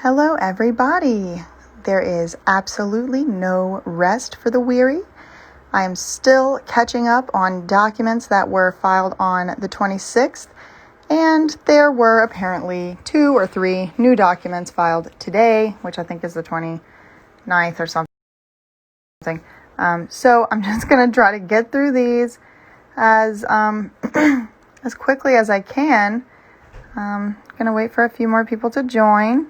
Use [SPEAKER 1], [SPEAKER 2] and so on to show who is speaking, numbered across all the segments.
[SPEAKER 1] Hello, everybody. There is absolutely no rest for the weary. I am still catching up on documents that were filed on the 26th, and there were apparently 2 or 3 new documents filed today, which I think is the 29th or something. So I'm just going to try to get through these as as quickly as I can. Going to wait for a few more people to join.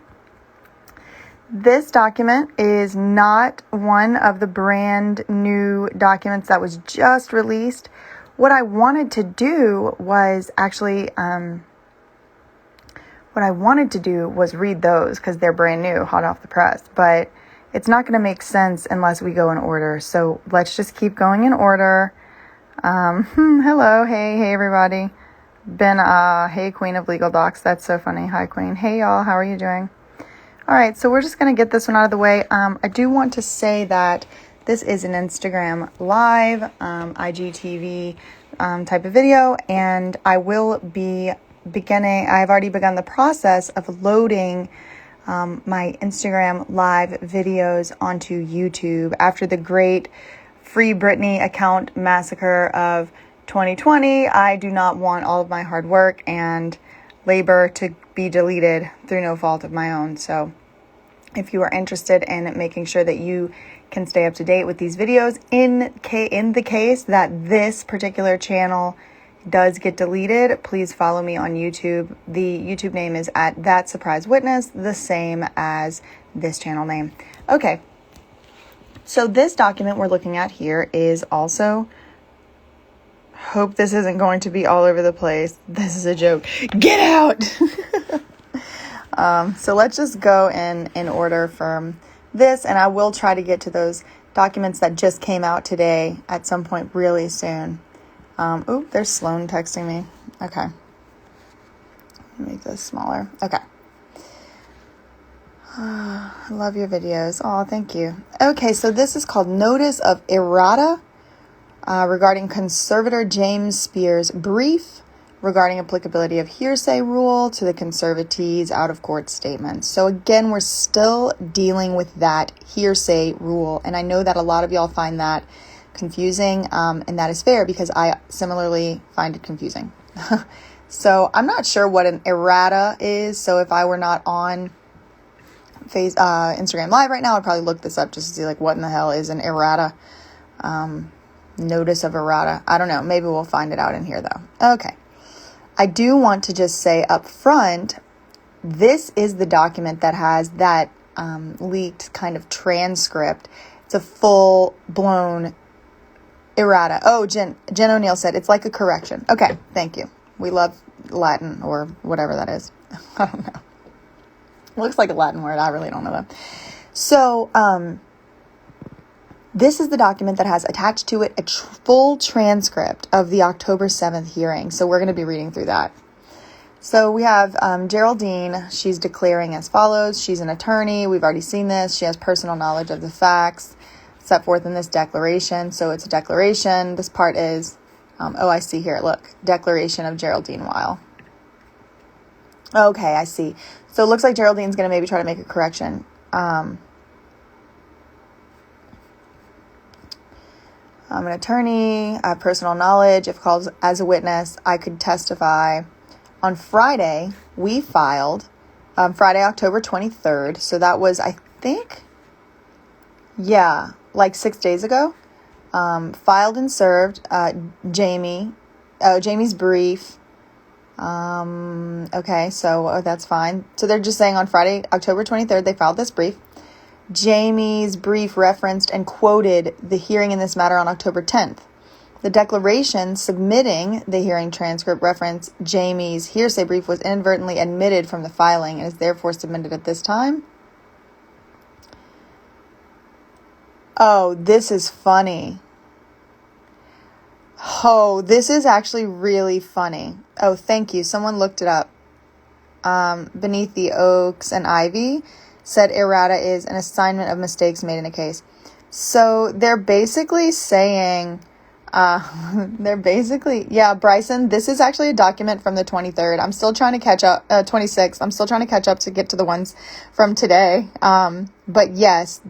[SPEAKER 1] This document is not one of the brand new documents that was just released. What I wanted to do was read those because they're brand new, hot off the press. But it's not going to make sense unless we go in order. So let's just keep going in order. Hello, hey everybody. Hey Queen of Legal Docs. That's so funny. Hi Queen. Hey y'all, how are you doing? All right, so we're just going to get this one out of the way. I do want to say that this is an Instagram live, IGTV type of video, and I will be I've already begun the process of loading my Instagram live videos onto YouTube after the great Free Britney account massacre of 2020. I do not want all of my hard work and labor to be deleted through no fault of my own. So if you are interested in making sure that you can stay up to date with these videos in the case that this particular channel does get deleted, please follow me on YouTube. The YouTube name is at That Surprise Witness, the same as this channel name. Okay, so this document we're looking at here is also, hope this isn't going to be all over the place. This is a joke. Get out! So let's just go in order from this, and I will try to get to those documents that just came out today at some point really soon. There's Sloan texting me. Okay. Make this smaller. Okay. I love your videos. Oh, thank you. Okay, so this is called Notice of Errata regarding Conservator James Spears' brief regarding applicability of hearsay rule to the Conservatee's out-of-court statements. So again, we're still dealing with that hearsay rule, and I know that a lot of y'all find that confusing, and that is fair because I similarly find it confusing. So I'm not sure what an errata is, so if I were not on Instagram Live right now, I'd probably look this up just to see like what in the hell is an errata. Notice of errata. I don't know. Maybe we'll find it out in here though. Okay. I do want to just say up front, this is the document that has that leaked kind of transcript. It's a full-blown errata. Oh, Jen O'Neill said it's like a correction. Okay, thank you. We love Latin or whatever that is. I don't know. Looks like a Latin word. I really don't know that. So, this is the document that has attached to it a full transcript of the October 7th hearing. So we're going to be reading through that. So we have Geraldine. She's declaring as follows. She's an attorney. We've already seen this. She has personal knowledge of the facts set forth in this declaration. So it's a declaration. This part is, I see here. Look, declaration of Geraldine Wyle. Okay, I see. So it looks like Geraldine's going to maybe try to make a correction. I'm an attorney. I have personal knowledge. If called as a witness, I could testify. On Friday, we filed, Friday, October 23rd. So that was, I think, like 6 days ago. Filed and served Jamie's brief. Okay, so that's fine. So they're just saying on Friday, October 23rd, they filed this brief. Jamie's brief referenced and quoted the hearing in this matter on October 10th. The declaration submitting the hearing transcript referenced Jamie's hearsay brief was inadvertently omitted from the filing and is therefore submitted at this time. Oh, this is funny. Oh, this is actually really funny. Oh, thank you. Someone looked it up. Beneath the Oaks and Ivy said errata is an assignment of mistakes made in a case. So they're basically saying They're basically, yeah, Bryson, this is actually a document from the 23rd. I'm still trying to catch up, 26th. I'm still trying to catch up to get to the ones from today. But yes,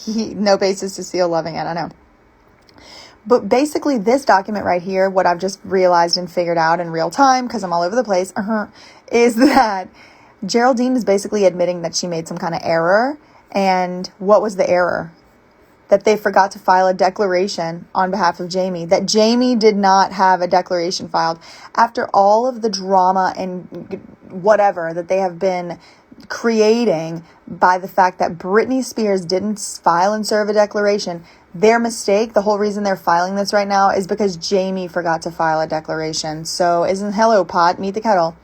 [SPEAKER 1] no basis to seal, loving it. I know. But basically this document right here, what I've just realized and figured out in real time, because I'm all over the place, is that Geraldine is basically admitting that she made some kind of error. And what was the error? That they forgot to file a declaration on behalf of Jamie, that Jamie did not have a declaration filed after all of the drama and whatever that they have been creating by the fact that Britney Spears didn't file and serve a declaration. Their mistake, the whole reason they're filing this right now is because Jamie forgot to file a declaration. So hello pot, meet the kettle.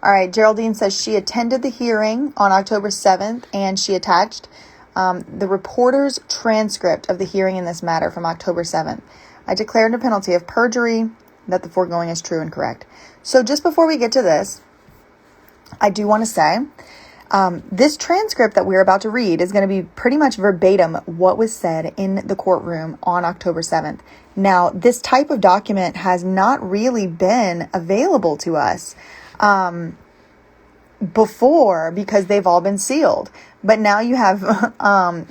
[SPEAKER 1] All right, Geraldine says she attended the hearing on October 7th and she attached the reporter's transcript of the hearing in this matter from October 7th. I declare under penalty of perjury that the foregoing is true and correct. So just before we get to this, I do want to say this transcript that we're about to read is going to be pretty much verbatim what was said in the courtroom on October 7th. Now, this type of document has not really been available to us before because they've all been sealed. But now you have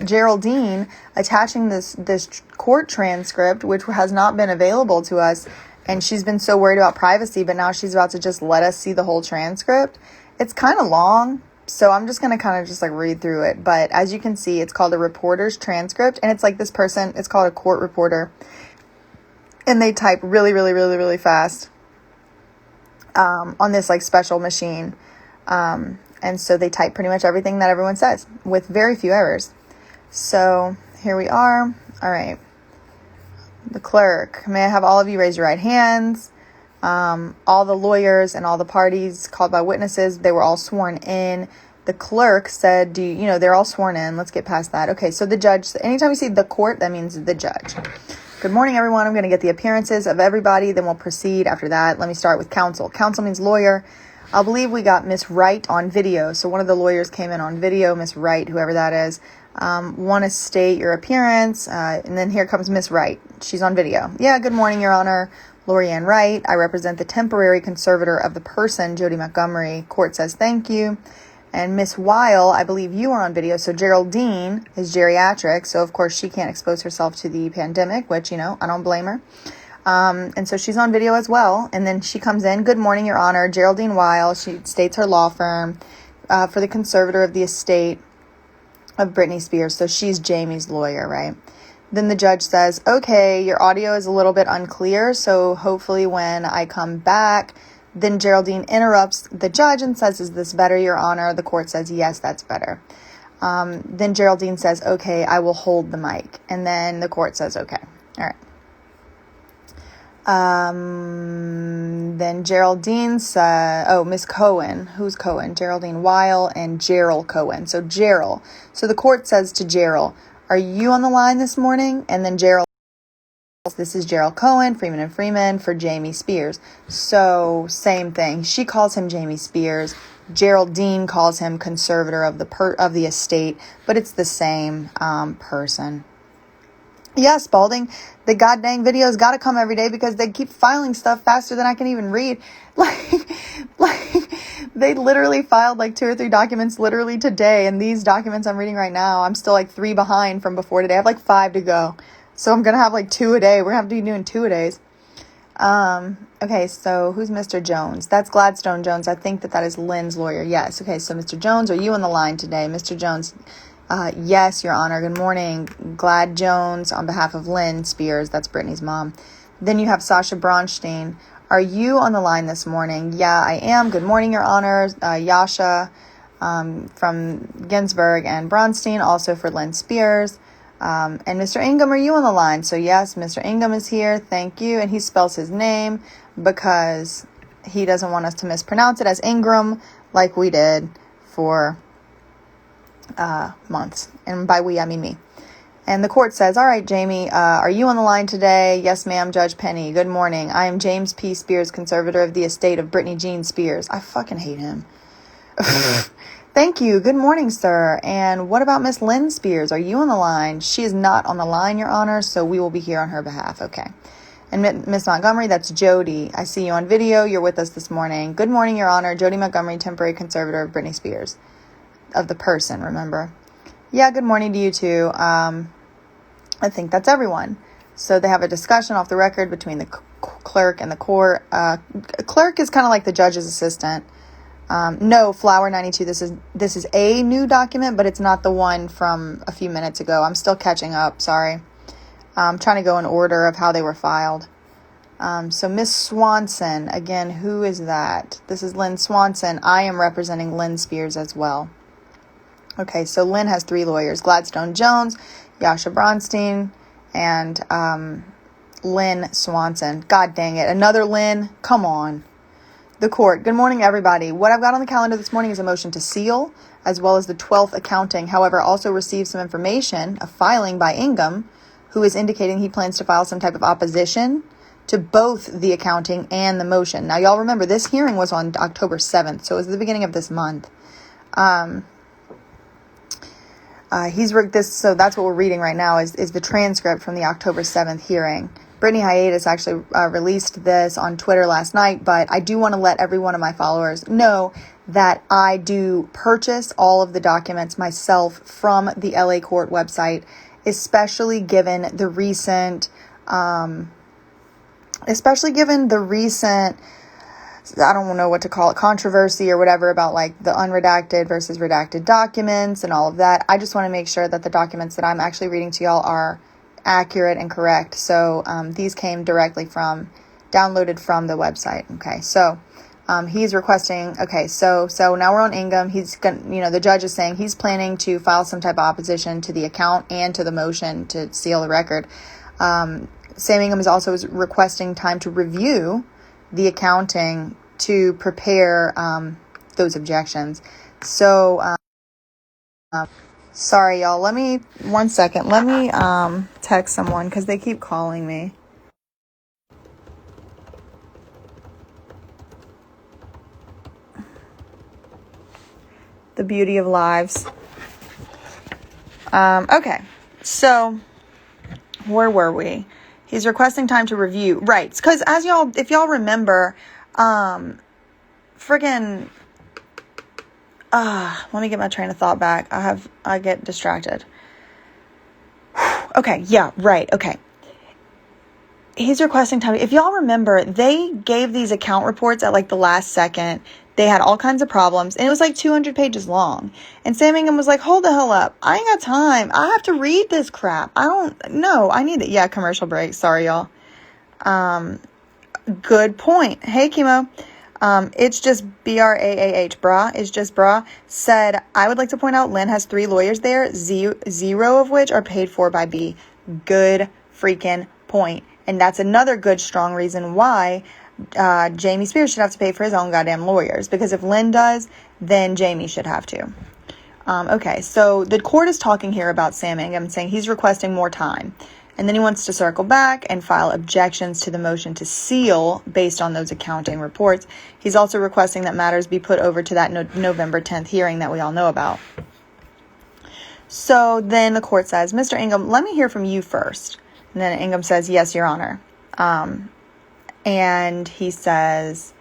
[SPEAKER 1] Geraldine attaching this court transcript, which has not been available to us. And she's been so worried about privacy, but now she's about to just let us see the whole transcript. It's kind of long, so I'm just going to kind of just like read through it. But as you can see, it's called a reporter's transcript. And it's like this person, it's called a court reporter. And they type really, really, really, really fast on this like special machine. And so they type pretty much everything that everyone says with very few errors. So here we are. All right. The clerk, may I have all of you raise your right hands? All the lawyers and all the parties called by witnesses, they were all sworn in. The clerk said, they're all sworn in. Let's get past that. Okay, so the judge, anytime you see the court, that means the judge. Good morning, everyone. I'm going to get the appearances of everybody. Then we'll proceed after that. Let me start with counsel. Counsel means lawyer. I believe we got Miss Wright on video. So one of the lawyers came in on video, Miss Wright, whoever that is. Want to state your appearance. And then here comes Miss Wright. She's on video. Yeah, good morning, Your Honor. Lori Ann Wright. I represent the temporary conservator of the person, Jody Montgomery. Court says thank you. And Miss Wyle, I believe you are on video. So Geraldine is geriatric. So, of course, she can't expose herself to the pandemic, which, I don't blame her. And so she's on video as well. And then she comes in. Good morning, Your Honor. Geraldine Wyle. She states her law firm for the conservator of the estate of Britney Spears. So she's Jamie's lawyer, right? Then the judge says, okay, your audio is a little bit unclear. So hopefully when I come back, then Geraldine interrupts the judge and says, is this better, Your Honor? The court says, yes, that's better. Then Geraldine says, okay, I will hold the mic. And then the court says, okay. All right. Then Geraldine said, Miss Cohen. Who's Cohen? Geraldine Wyle and Gerald Cohen. So Gerald. So the court says to Gerald, are you on the line this morning? And then Gerald, this is Gerald Cohen, Freeman and Freeman for Jamie Spears. So same thing. She calls him Jamie Spears. Geraldine calls him conservator of the estate, but it's the same person. Yeah, Spalding, the goddamn video's got to come every day because they keep filing stuff faster than I can even read. Like they literally filed like 2 or 3 documents literally today. And these documents I'm reading right now, I'm still like 3 behind from before today. I have like 5 to go. So I'm going to have like 2 a day. We're going to have to be doing 2 a days. Okay, so who's Mr. Jones? That's Gladstone Jones. I think that is Lynn's lawyer. Yes. Okay, so Mr. Jones, are you on the line today? Mr. Jones, yes, Your Honor. Good morning. Glad Jones on behalf of Lynn Spears. That's Brittany's mom. Then you have Sasha Bronstein. Are you on the line this morning? Yeah, I am. Good morning, Your Honor. Yasha from Ginsburg and Bronstein, also for Lynn Spears. And Mr. Ingham, are you on the line? So yes, Mr. Ingham is here. Thank you. And he spells his name because he doesn't want us to mispronounce it as Ingram like we did for months. And by we, I mean me. And the court says, all right, Jamie, are you on the line today? Yes, ma'am, Judge Penny. Good morning. I am James P. Spears, conservator of the estate of Britney Jean Spears. I fucking hate him. Thank you. Good morning, sir. And what about Miss Lynn Spears? Are you on the line? She is not on the line, Your Honor, so we will be here on her behalf. Okay. And Miss Montgomery, that's Jody. I see you on video. You're with us this morning. Good morning, Your Honor. Jody Montgomery, temporary conservator of Britney Spears. Of the person, remember? Yeah, good morning to you too. I think that's everyone. So they have a discussion off the record between the clerk and the court. Clerk is kind of like the judge's assistant. No, Flower 92, this is a new document, but it's not the one from a few minutes ago. I'm still catching up, sorry. I'm trying to go in order of how they were filed. So Miss Swanson, again, who is that? This is Lynn Swanson. I am representing Lynn Spears as well. Okay, so Lynn has 3 lawyers, Gladstone Jones, Yasha Bronstein, and Lynn Swanson. God dang it, another Lynn? Come on. The court. Good morning, everybody. What I've got on the calendar this morning is a motion to seal, as well as the 12th accounting. However, also received some information, a filing by Ingham, who is indicating he plans to file some type of opposition to both the accounting and the motion. Now, y'all remember, this hearing was on October 7th, so it was the beginning of this month. So that's what we're reading right now is the transcript from the October 7th hearing. Britney Hiatus actually released this on Twitter last night, but I do want to let every one of my followers know that I do purchase all of the documents myself from the LA court website, especially given the recent, I don't know what to call it, controversy or whatever about like the unredacted versus redacted documents and all of that. I just want to make sure that the documents that I'm actually reading to y'all are accurate and correct. So these came downloaded from the website. Okay, so he's requesting, so now we're on Ingham. He's going, the judge is saying he's planning to file some type of opposition to the account and to the motion to seal the record. Sam Ingham is also requesting time to review the accounting to prepare those objections. So, sorry, y'all. Let me text someone because they keep calling me. The beauty of lives. Okay, so where were we? He's requesting time to review. Right, because if y'all remember, let me get my train of thought back. I get distracted. Okay, yeah, right, okay. He's requesting time. If y'all remember, they gave these account reports at like the last second. They had all kinds of problems, and it was like 200 pages long. And Sam Ingham was like, hold the hell up. I ain't got time. I have to read this crap. I need it. Yeah, commercial break. Sorry, y'all. Good point. Hey, Chemo. It's just BRAAH, brah. It's just brah. Said, I would like to point out Lynn has 3 lawyers there, 0 of which are paid for by B. Good freaking point. And that's another good, strong reason why Jamie Spears should have to pay for his own goddamn lawyers, because if Lynn does, then Jamie should have to. Okay, so the court is talking here about Sam Ingham, saying he's requesting more time, and then he wants to circle back and file objections to the motion to seal based on those accounting reports. He's also requesting that matters be put over to that November 10th hearing that we all know about. So then the court says, Mr. Ingham, let me hear from you first. And then Ingham says, yes, Your Honor. And he says,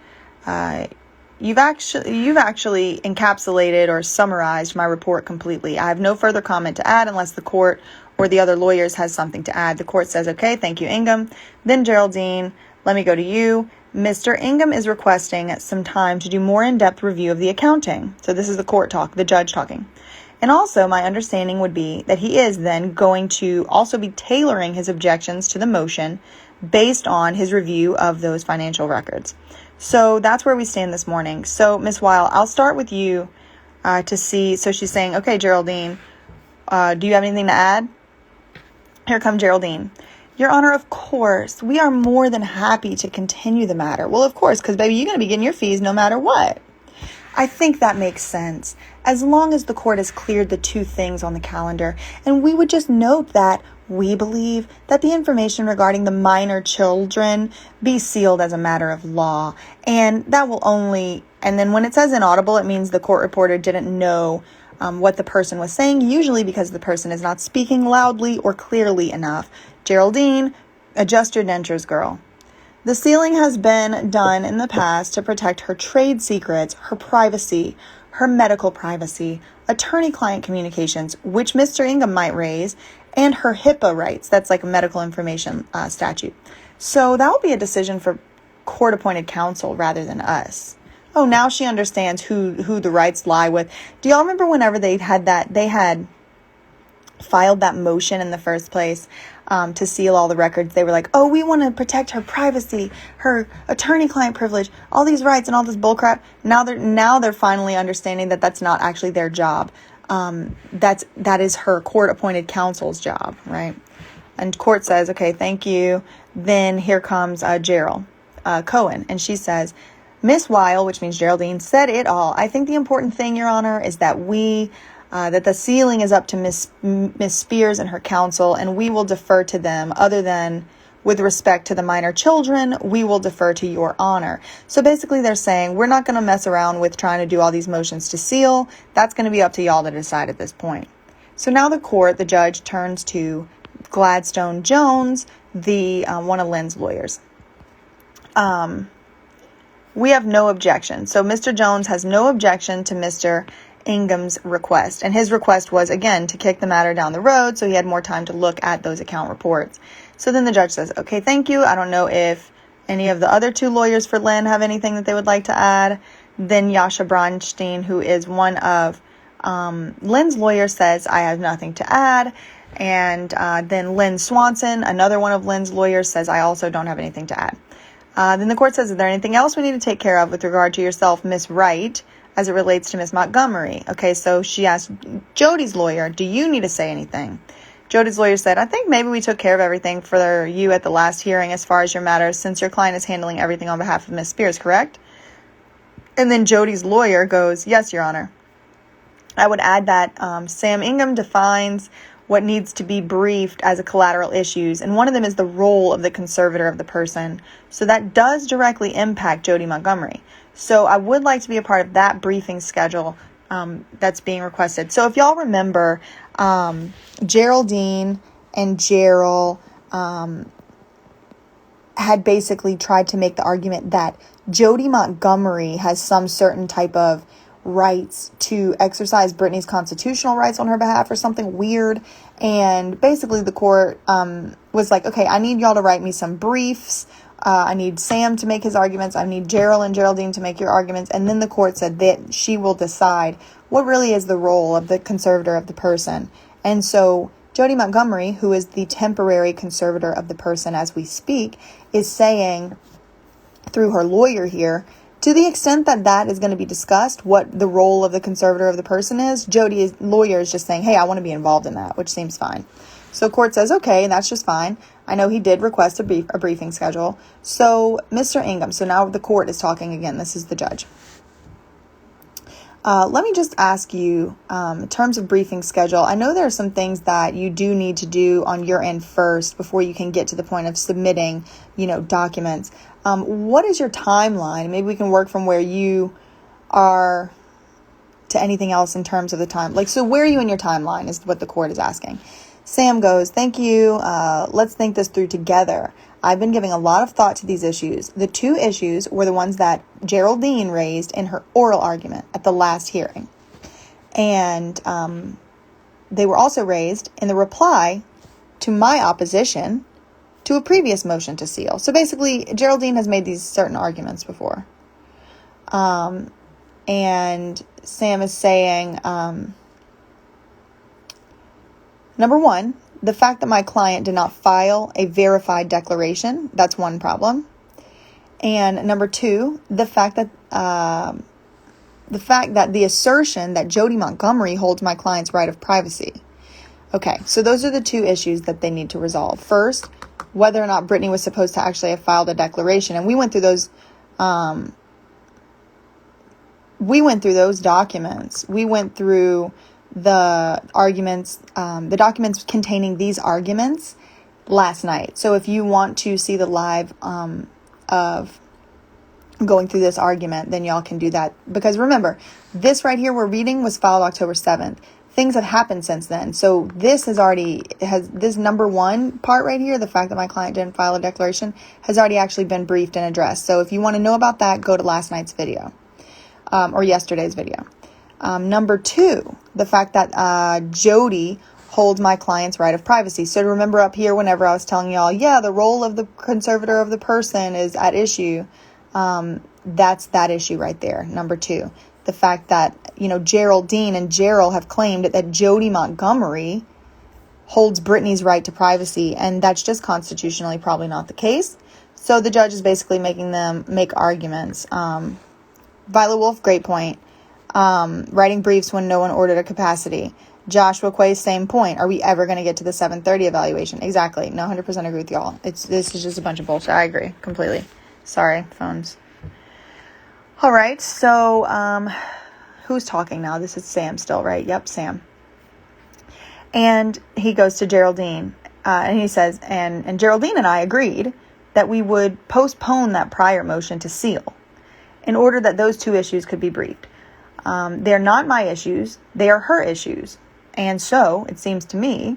[SPEAKER 1] you've actually encapsulated or summarized my report completely. I have no further comment to add unless the court or the other lawyers has something to add. The court says, okay, thank you, Ingham. Then Geraldine, let me go to you. Mr. Ingham is requesting some time to do more in-depth review of the accounting. So this is the judge talking. And also, my understanding would be that he is then going to also be tailoring his objections to the motion based on his review of those financial records. So that's where we stand this morning. So, Ms. Wyle, I'll start with you to see. So she's saying, okay, Geraldine, do you have anything to add? Here comes Geraldine. Your Honor, of course, we are more than happy to continue the matter. Well, of course, because, baby, you're going to be getting your fees no matter what. I think that makes sense, as long as the court has cleared the 2 things on the calendar. And we would just note that we believe that the information regarding the minor children be sealed as a matter of law. And that will and then when it says inaudible, it means the court reporter didn't know what the person was saying, usually because the person is not speaking loudly or clearly enough. Geraldine, Adjust your dentures, girl. The sealing has been done in the past to protect her trade secrets, her privacy, her medical privacy, attorney-client communications, which Mr. Ingham might raise, and her HIPAA rights. That's like a medical information statute. So that will be a decision for court-appointed counsel rather than us. Oh, now she understands who the rights lie with. Do y'all remember whenever they had filed that motion in the first place to seal all the records? They were like, oh, we want to protect her privacy, her attorney-client privilege, all these rights and all this bullcrap. Now they're finally understanding that that's not actually their job. That is her court-appointed counsel's job, right? And court says, okay, thank you. Then here comes Gerald Cohen, and she says, Miss Wyle, which means Geraldine, said it all. I think the important thing, Your Honor, is that that the sealing is up to Miss Spears and her counsel, and we will defer to them. Other than with respect to the minor children, we will defer to Your Honor. So basically they're saying, we're not going to mess around with trying to do all these motions to seal. That's going to be up to y'all to decide at this point. So now the judge turns to Gladstone Jones, one of Lynn's lawyers. We have no objection. So Mr. Jones has no objection to Mr. Ingham's request. And his request was, again, to kick the matter down the road so he had more time to look at those account reports. So then the judge says, okay, thank you. I don't know if any of the other two lawyers for Lynn have anything that they would like to add. Then Yasha Bronstein, who is one of Lynn's lawyers, says, I have nothing to add. And then Lynn Swanson, another one of Lynn's lawyers, says, I also don't have anything to add. Then the court says, is there anything else we need to take care of with regard to yourself, Miss Wright, as it relates to Miss Montgomery? Okay, so she asked Jody's lawyer, do you need to say anything? Jody's lawyer said, I think maybe we took care of everything for you at the last hearing as far as your matters, since your client is handling everything on behalf of Miss Spears, correct? And then Jody's lawyer goes, yes, Your Honor. I would add that Sam Ingham defines what needs to be briefed as a collateral issues, and one of them is the role of the conservator of the person. So that does directly impact Jody Montgomery. So I would like to be a part of that briefing schedule that's being requested. So if y'all remember, Geraldine and Gerald had basically tried to make the argument that Jody Montgomery has some certain type of rights to exercise Britney's constitutional rights on her behalf or something weird. And basically the court was like, okay, I need y'all to write me some briefs. I need Sam to make his arguments. I need Gerald and Geraldine to make your arguments. And then the court said that she will decide what really is the role of the conservator of the person. And so Jody Montgomery, who is the temporary conservator of the person as we speak, is saying through her lawyer here, to the extent that that is going to be discussed, what the role of the conservator of the person is, Jody's lawyer is just saying, hey, I want to be involved in that, which seems fine. So court says, okay, that's just fine. I know he did request a briefing schedule. So Mr. Ingham, so now the court is talking again. This is the judge. Let me just ask you, in terms of briefing schedule, I know there are some things that you do need to do on your end first before you can get to the point of submitting, documents. What is your timeline? Maybe we can work from where you are to anything else in terms of the time. So where are you in your timeline is what the court is asking. Sam goes, thank you. Let's think this through together. I've been giving a lot of thought to these issues. The two issues were the ones that Geraldine raised in her oral argument at the last hearing. And they were also raised in the reply to my opposition to a previous motion to seal. So basically, Geraldine has made these certain arguments before. And Sam is saying, number one, the fact that my client did not file a verified declaration, that's one problem. And number two, the fact that the assertion that Jody Montgomery holds my client's right of privacy. Okay, so those are the two issues that they need to resolve. First, whether or not Britney was supposed to actually have filed a declaration. And we went through those documents. We went through the arguments, the documents containing these arguments last night. So if you want to see the live of going through this argument, then y'all can do that. Because remember, this right here we're reading was filed October 7th. things have happened since then. So this this number one part right here, the fact that my client didn't file a declaration, has already actually been briefed and addressed. So if you want to know about that, go to last night's video, or yesterday's video. Number two, the fact that Jody holds my client's right of privacy. So remember up here, whenever I was telling y'all, yeah, the role of the conservator of the person is at issue, that's that issue right there. Number two, the fact that, Geraldine and Gerald have claimed that Jody Montgomery holds Britney's right to privacy, and that's just constitutionally probably not the case. So the judge is basically making them make arguments. Violet Wolf, great point. Writing briefs when no one ordered a capacity. Joshua Quay, same point. Are we ever going to get to the 7:30 evaluation? Exactly. No, 100% agree with y'all. This is just a bunch of bullshit. I agree completely. Sorry, phones. All right. So, who's talking now? This is Sam still, right? Yep, Sam. And he goes to Geraldine, and he says, and Geraldine and I agreed that we would postpone that prior motion to seal in order that those two issues could be briefed. They're not my issues. They are her issues. And so it seems to me,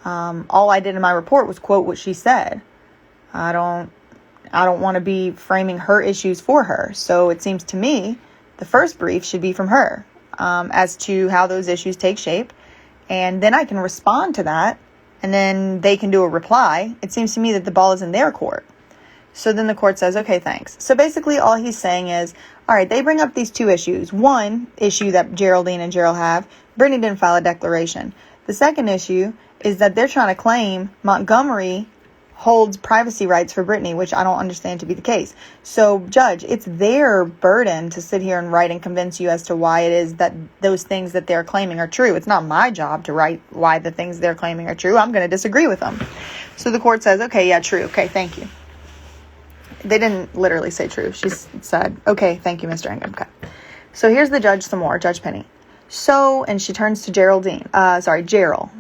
[SPEAKER 1] all I did in my report was quote what she said. I don't want to be framing her issues for her. So it seems to me the first brief should be from her, as to how those issues take shape. And then I can respond to that, and then they can do a reply. It seems to me that the ball is in their court. So then the court says, okay, thanks. So basically all he's saying is, all right, they bring up these two issues. One issue that Geraldine and Gerald have, Britney didn't file a declaration. The second issue is that they're trying to claim Montgomery holds privacy rights for Britney, which I don't understand to be the case. So, Judge, it's their burden to sit here and write and convince you as to why it is that those things that they're claiming are true. It's not my job to write why the things they're claiming are true. I'm going to disagree with them. So the court says, okay, yeah, true. Okay, thank you. They didn't literally say true. She said, okay, thank you, Mr. Ingham. Okay. So here's the judge some more, Judge Penny. So, and she turns to Geraldine. Gerald.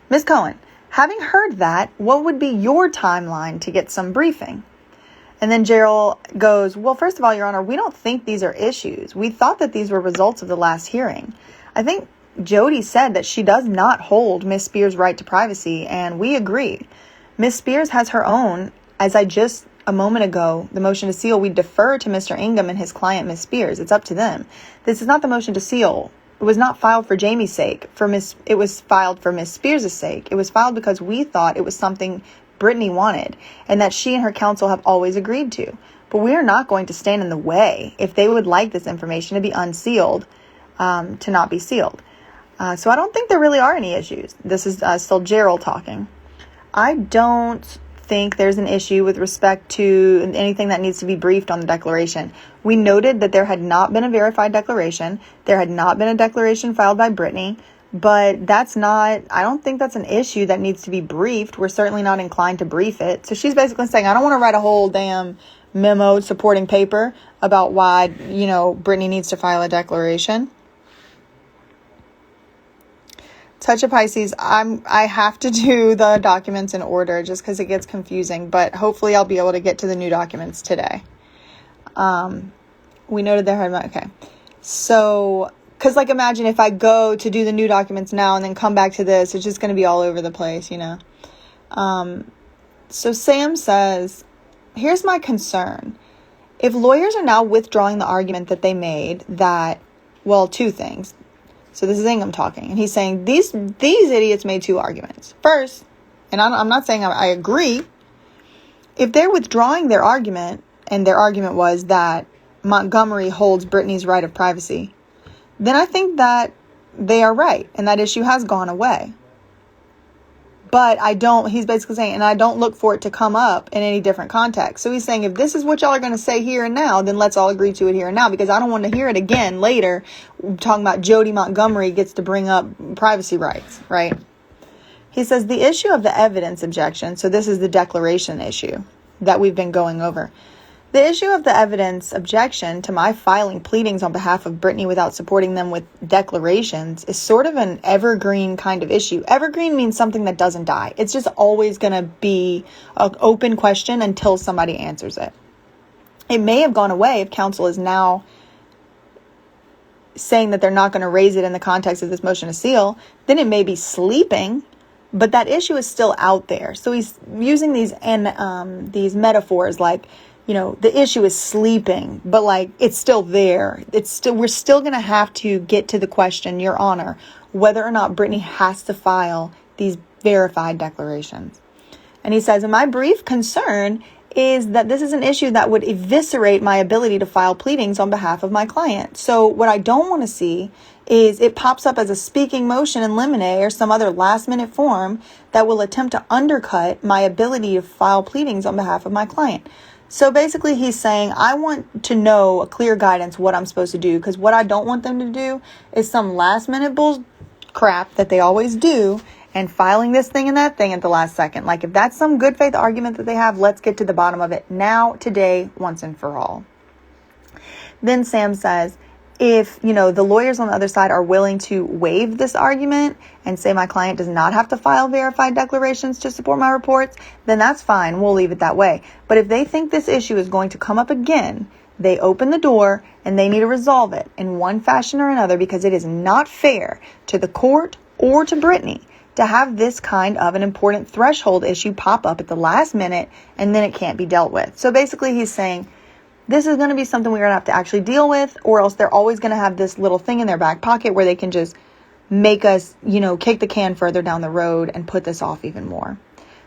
[SPEAKER 1] Ms. Cohen, having heard that, what would be your timeline to get some briefing? And then Gerald goes, well, first of all, Your Honor, we don't think these are issues. We thought that these were results of the last hearing. I think Jody said that she does not hold Miss Spears' right to privacy, and we agree. Miss Spears has her own, as I just a moment ago, the motion to seal, we defer to Mr. Ingham and his client, Miss Spears. It's up to them. This is not the motion to seal. It was not filed for Jamie's sake. It was filed for Miss Spears' sake. It was filed because we thought it was something Britney wanted and that she and her counsel have always agreed to. But we are not going to stand in the way if they would like this information to be unsealed, to not be sealed. So I don't think there really are any issues. This is still Gerald talking. I don't think there's an issue with respect to anything that needs to be briefed on the declaration. We noted that there had not been a verified declaration. There had not been a declaration filed by Britney, but I don't think that's an issue that needs to be briefed. We're certainly not inclined to brief it. So she's basically saying, I don't want to write a whole damn memo supporting paper about why, Britney needs to file a declaration. Touch of Pisces, I have to do the documents in order just because it gets confusing, but hopefully I'll be able to get to the new documents today. We noted there, okay. So, because imagine if I go to do the new documents now and then come back to this, it's just going to be all over the place, So Sam says, here's my concern. If lawyers are now withdrawing the argument that they made that, well, two things. So this is Ingham talking, and he's saying these idiots made two arguments. First, and I'm not saying I agree, if they're withdrawing their argument, and their argument was that Montgomery holds Britney's right of privacy, then I think that they are right, and that issue has gone away. But he's basically saying, and I don't look for it to come up in any different context. So he's saying, if this is what y'all are going to say here and now, then let's all agree to it here and now, because I don't want to hear it again later, talking about Jody Montgomery gets to bring up privacy rights, right? He says, the issue of the evidence objection, so this is the declaration issue that we've been going over. The issue of the evidence objection to my filing pleadings on behalf of Britney without supporting them with declarations is sort of an evergreen kind of issue. Evergreen means something that doesn't die. It's just always going to be an open question until somebody answers it. It may have gone away if counsel is now saying that they're not going to raise it in the context of this motion to seal, then it may be sleeping, but that issue is still out there. So he's using these metaphors like, the issue is sleeping, but like it's still there. We're still going to have to get to the question, Your Honor, whether or not Britney has to file these verified declarations. And he says, and my brief concern is that this is an issue that would eviscerate my ability to file pleadings on behalf of my client. So what I don't want to see is it pops up as a speaking motion in limine or some other last minute form that will attempt to undercut my ability to file pleadings on behalf of my client. So basically he's saying, I want to know a clear guidance what I'm supposed to do, because what I don't want them to do is some last minute bull crap that they always do and filing this thing and that thing at the last second. Like, if that's some good faith argument that they have, let's get to the bottom of it now, today, once and for all. Then Sam says, if, the lawyers on the other side are willing to waive this argument and say my client does not have to file verified declarations to support my reports, then that's fine. We'll leave it that way. But if they think this issue is going to come up again, they open the door and they need to resolve it in one fashion or another, because it is not fair to the court or to Britney to have this kind of an important threshold issue pop up at the last minute and then it can't be dealt with. So basically he's saying this is going to be something we're going to have to actually deal with, or else they're always going to have this little thing in their back pocket where they can just make us, kick the can further down the road and put this off even more.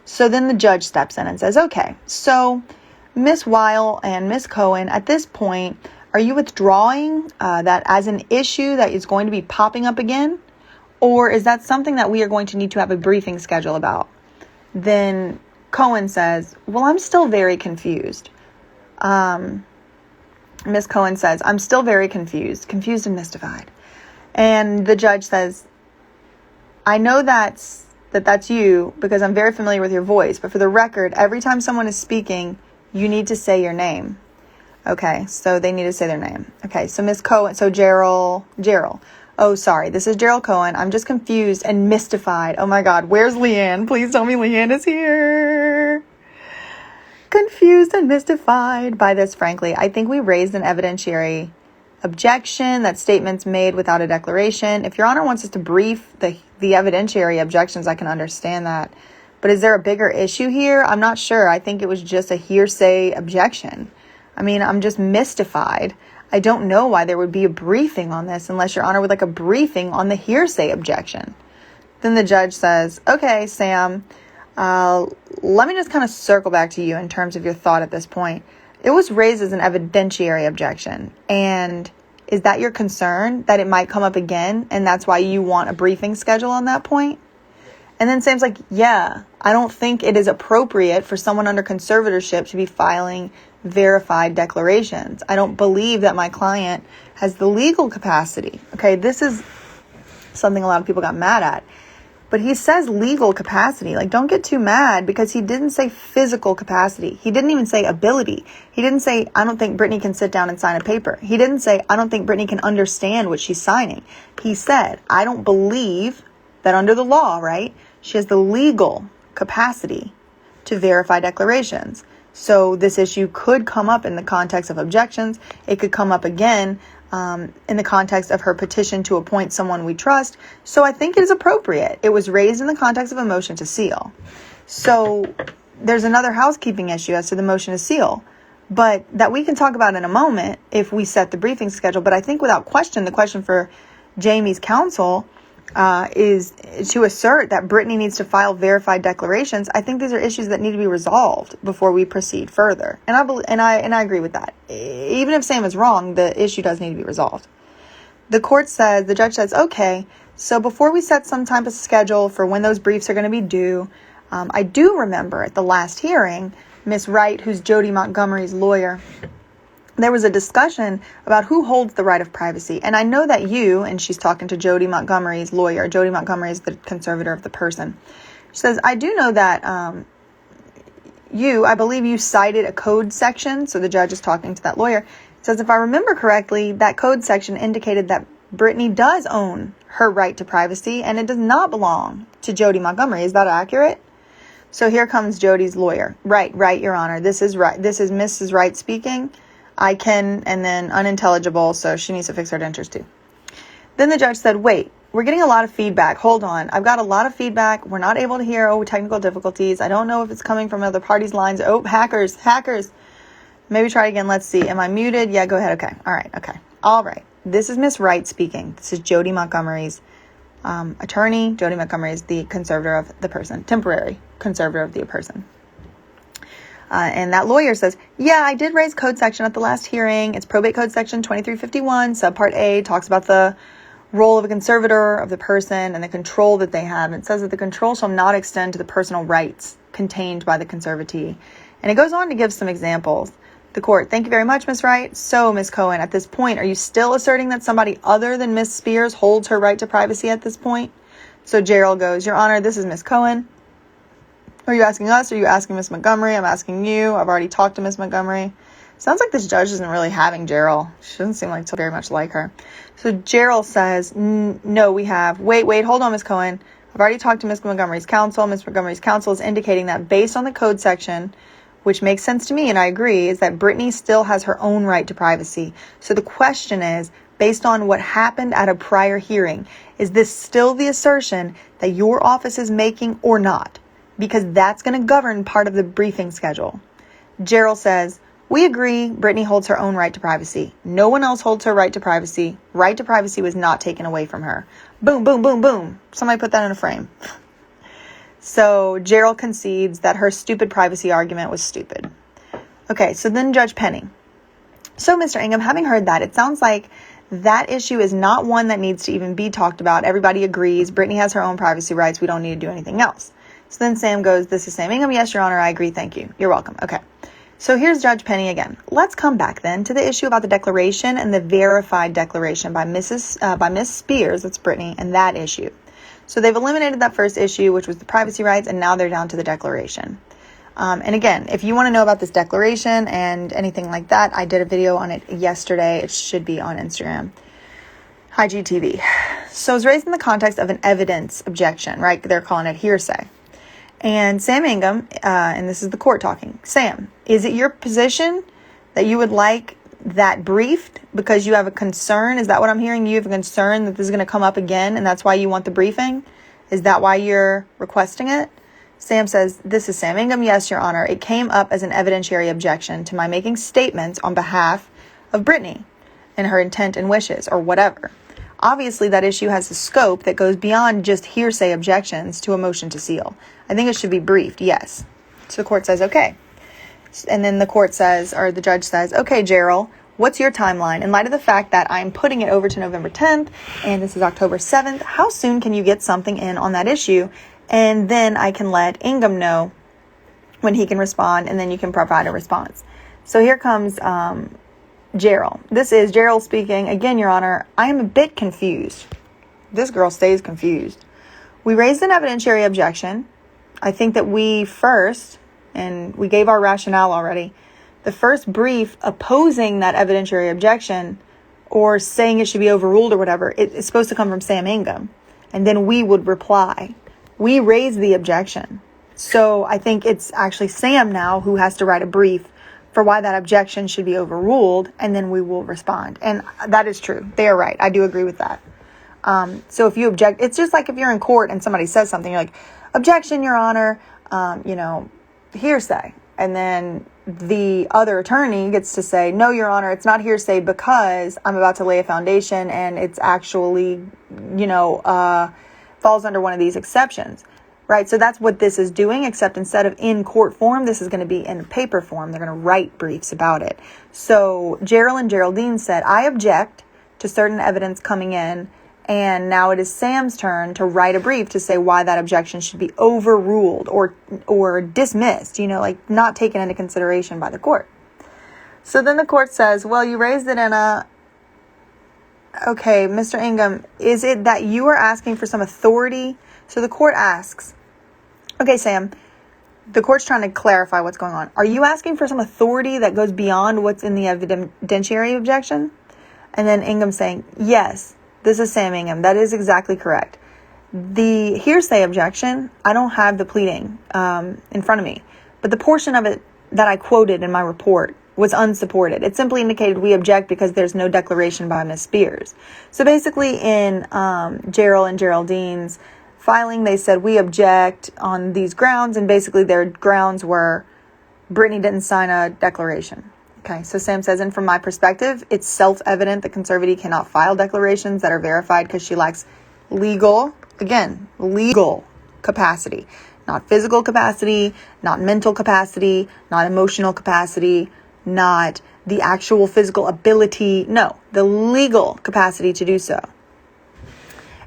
[SPEAKER 1] So then the judge steps in and says, okay, so Miss Wyle and Miss Cohen, at this point, are you withdrawing that as an issue that is going to be popping up again? Or is that something that we are going to need to have a briefing schedule about? Then Cohen says, well, I'm still very confused. Miss Cohen says, I'm still very confused and mystified. And the judge says, I know that's you because I'm very familiar with your voice. But for the record, every time someone is speaking, you need to say your name. Okay, so they need to say their name. Okay, so Miss Cohen, so Gerald. Oh, sorry, this is Gerald Cohen. I'm just confused and mystified. Oh my God, where's Leanne? Please tell me Leanne is here. Confused and mystified by this, frankly. I think we raised an evidentiary objection, that statements made without a declaration. If Your Honor wants us to brief the evidentiary objections, I can understand that. But is there a bigger issue here? I'm not sure. I think it was just a hearsay objection. I mean, I'm just mystified. I don't know why there would be a briefing on this unless Your Honor would like a briefing on the hearsay objection. Then the judge says, okay, Sam, let me just kind of circle back to you in terms of your thought at this point. It was raised as an evidentiary objection. And is that your concern, that it might come up again? And that's why you want a briefing schedule on that point? And then Sam's like, yeah, I don't think it is appropriate for someone under conservatorship to be filing verified declarations. I don't believe that my client has the legal capacity. Okay, this is something a lot of people got mad at. But he says legal capacity. Like, don't get too mad, because he didn't say physical capacity. He didn't even say ability. He didn't say, I don't think Britney can sit down and sign a paper. He didn't say, I don't think Britney can understand what she's signing. He said, I don't believe that under the law, right, she has the legal capacity to verify declarations. So this issue could come up in the context of objections. It could come up again in the context of her petition to appoint someone we trust. So I think it is appropriate. It was raised in the context of a motion to seal. So there's another housekeeping issue as to the motion to seal, but that we can talk about in a moment if we set the briefing schedule. But I think without question, the question for Jamie's counsel is to assert that Britney needs to file verified declarations. I think these are issues that need to be resolved before we proceed further. And I agree with that. Even if Sam is wrong, the issue does need to be resolved. The judge says, okay, so before we set some type of schedule for when those briefs are going to be due, I do remember at the last hearing, Miss Wright, who's Jody Montgomery's lawyer, there was a discussion about who holds the right of privacy. And I know that you, and she's talking to Jody Montgomery's lawyer. Jody Montgomery is the conservator of the person. She says, I do know that I believe you cited a code section. So the judge is talking to that lawyer. It says, if I remember correctly, that code section indicated that Britney does own her right to privacy and it does not belong to Jody Montgomery. Is that accurate? So here comes Jody's lawyer. Right, Your Honor. This is right. This is Mrs. Wright speaking. I can, and then unintelligible, so she needs to fix her dentures too. Then the judge said, wait, we're getting a lot of feedback. Hold on. I've got a lot of feedback. We're not able to hear. Oh, technical difficulties. I don't know if it's coming from other parties' lines. Oh, hackers. Maybe try again. Let's see. Am I muted? Yeah, go ahead. Okay. All right. Okay. All right. This is Miss Wright speaking. This is Jody Montgomery's attorney. Jody Montgomery is the conservator of the person, temporary conservator of the person. And that lawyer says, yeah, I did raise code section at the last hearing. It's probate code section 2351, subpart A, talks about the role of a conservator of the person and the control that they have. It says that the control shall not extend to the personal rights contained by the conservatee. And it goes on to give some examples. The court, thank you very much, Ms. Wright. So, Ms. Cohen, at this point, are you still asserting that somebody other than Ms. Spears holds her right to privacy at this point? So Gerald goes, Your Honor, this is Ms. Cohen. Are you asking us? Or are you asking Ms. Montgomery? I'm asking you. I've already talked to Ms. Montgomery. Sounds like this judge isn't really having Gerald. She doesn't seem like very much like her. So Gerald says, no, we have. Wait, hold on, Ms. Cohen. I've already talked to Ms. Montgomery's counsel. Ms. Montgomery's counsel is indicating that based on the code section, which makes sense to me, and I agree, is that Britney still has her own right to privacy. So the question is, based on what happened at a prior hearing, is this still the assertion that your office is making or not? Because that's going to govern part of the briefing schedule. Gerald says, we agree Britney holds her own right to privacy. No one else holds her right to privacy. Right to privacy was not taken away from her. Boom, boom, boom, boom. Somebody put that in a frame. So Gerald concedes that her stupid privacy argument was stupid. Okay, so then Judge Penny. So, Mr. Ingham, having heard that, it sounds like that issue is not one that needs to even be talked about. Everybody agrees. Britney has her own privacy rights. We don't need to do anything else. So then Sam goes, this is Sam Ingham. Yes, Your Honor, I agree. Thank you. You're welcome. Okay. So here's Judge Penny again. Let's come back then to the issue about the declaration and the verified declaration by Miss Spears, that's Britney, and that issue. So they've eliminated that first issue, which was the privacy rights, and now they're down to the declaration. And again, if you want to know about this declaration and anything like that, I did a video on it yesterday. It should be on Instagram. IGTV. So it's raised in the context of an evidence objection, right? They're calling it hearsay. And Sam Ingham, and this is the court talking, Sam, is it your position that you would like that briefed because you have a concern? Is that what I'm hearing? You have a concern that this is going to come up again and that's why you want the briefing? Is that why you're requesting it? Sam says, this is Sam Ingham. Yes, Your Honor. It came up as an evidentiary objection to my making statements on behalf of Britney and her intent and wishes or whatever. Obviously, that issue has a scope that goes beyond just hearsay objections to a motion to seal. I think it should be briefed, yes. So the court says, okay. And then the court says, or the judge says, okay, Gerald, what's your timeline? In light of the fact that I'm putting it over to November 10th, and this is October 7th, how soon can you get something in on that issue? And then I can let Ingham know when he can respond, and then you can provide a response. So here comes Gerald. This is Gerald speaking. Again, Your Honor, I am a bit confused. This girl stays confused. We raised an evidentiary objection. I think that we first, and we gave our rationale already, the first brief opposing that evidentiary objection or saying it should be overruled or whatever, it's supposed to come from Sam Ingham. And then we would reply. We raised the objection. So I think it's actually Sam now who has to write a brief for why that objection should be overruled, and then we will respond. And that is true. They are right. I do agree with that. So if you object, it's just like if you're in court and somebody says something, you're like, objection, Your Honor, hearsay. And then the other attorney gets to say, no, Your Honor, it's not hearsay because I'm about to lay a foundation and it's actually, falls under one of these exceptions. Right, so that's what this is doing, except instead of in court form, this is going to be in paper form. They're going to write briefs about it. So Gerald and Geraldine said, I object to certain evidence coming in, and now it is Sam's turn to write a brief to say why that objection should be overruled or dismissed, not taken into consideration by the court. So then the court says, well, you raised it in okay, Mr. Ingham, is it that you are asking for some authority? So the court asks, okay, Sam, the court's trying to clarify what's going on. Are you asking for some authority that goes beyond what's in the evidentiary objection? And then Ingham saying, yes, this is Sam Ingham. That is exactly correct. The hearsay objection, I don't have the pleading in front of me. But the portion of it that I quoted in my report was unsupported. It simply indicated we object because there's no declaration by Ms. Spears. So basically in Gerald and Geraldine's filing, they said we object on these grounds, and basically their grounds were Britney didn't sign a declaration. Okay, so Sam says, and from my perspective, it's self-evident the Conservatee cannot file declarations that are verified because she lacks legal capacity. Not physical capacity, not mental capacity, not emotional capacity, not the actual physical ability. No, the legal capacity to do so.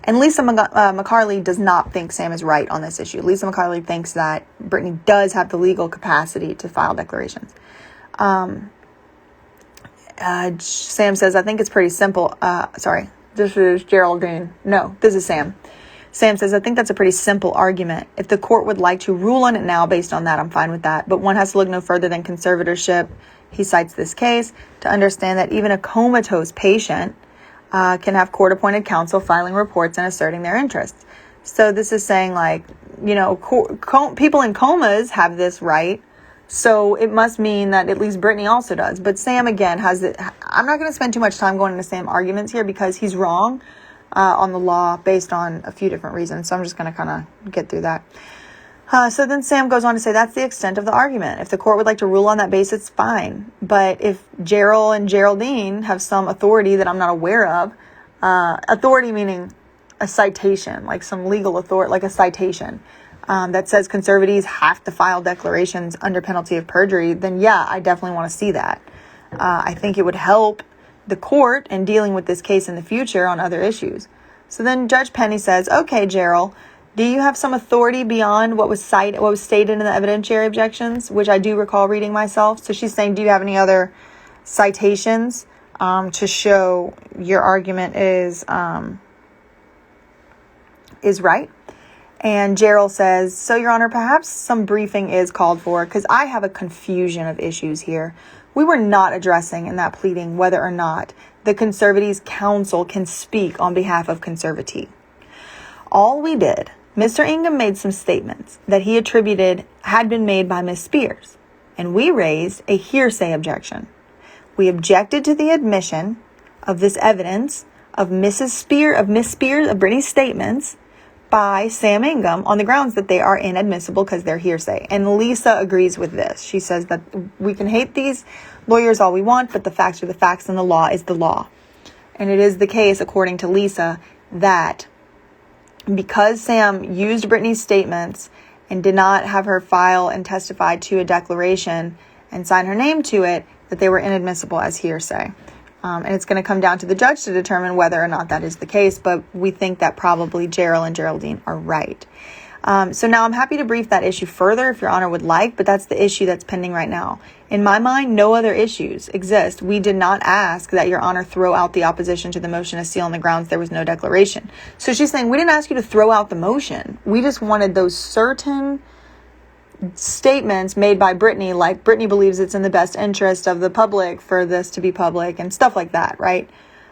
[SPEAKER 1] And Lisa McCarley does not think Sam is right on this issue. Lisa McCarley thinks that Britney does have the legal capacity to file declarations. Sam says, I think it's pretty simple. This is Geraldine. No, this is Sam. Sam says, I think that's a pretty simple argument. If the court would like to rule on it now based on that, I'm fine with that. But one has to look no further than conservatorship. He cites this case to understand that even a comatose patient can have court-appointed counsel filing reports and asserting their interests. So this is saying, like, you know, people in comas have this right. So it must mean that at least Britney also does. But Sam, again, has it. I'm not going to spend too much time going into Sam arguments here because he's wrong on the law based on a few different reasons. So I'm just going to kind of get through that. So then Sam goes on to say that's the extent of the argument. If the court would like to rule on that basis, fine. But if Gerald and Geraldine have some authority that I'm not aware of, authority meaning a citation, like some legal authority, like a citation, that says Conservatees have to file declarations under penalty of perjury, then yeah, I definitely want to see that. I think it would help the court in dealing with this case in the future on other issues. So then Judge Penny says, okay, Gerald, do you have some authority beyond what was stated in the evidentiary objections, which I do recall reading myself? So she's saying, do you have any other citations to show your argument is right? And Gerald says, so, Your Honor, perhaps some briefing is called for because I have a confusion of issues here. We were not addressing in that pleading whether or not the Conservatee's counsel can speak on behalf of Conservatee. All we did, Mr. Ingham made some statements that he attributed had been made by Ms. Spears, and we raised a hearsay objection. We objected to the admission of this evidence of Ms. Spears, of Britney's statements by Sam Ingham on the grounds that they are inadmissible because they're hearsay. And Lisa agrees with this. She says that we can hate these lawyers all we want, but the facts are the facts and the law is the law. And it is the case, according to Lisa, that because Sam used Britney's statements and did not have her file and testify to a declaration and sign her name to it, that they were inadmissible as hearsay. And it's going to come down to the judge to determine whether or not that is the case. But we think that probably Gerald and Geraldine are right. So now I'm happy to brief that issue further if Your Honor would like. But that's the issue that's pending right now. In my mind, no other issues exist. We did not ask that Your Honor throw out the opposition to the motion to seal on the grounds there was no declaration. So she's saying we didn't ask you to throw out the motion. We just wanted those certain statements made by Britney, like Britney believes it's in the best interest of the public for this to be public and stuff like that, right?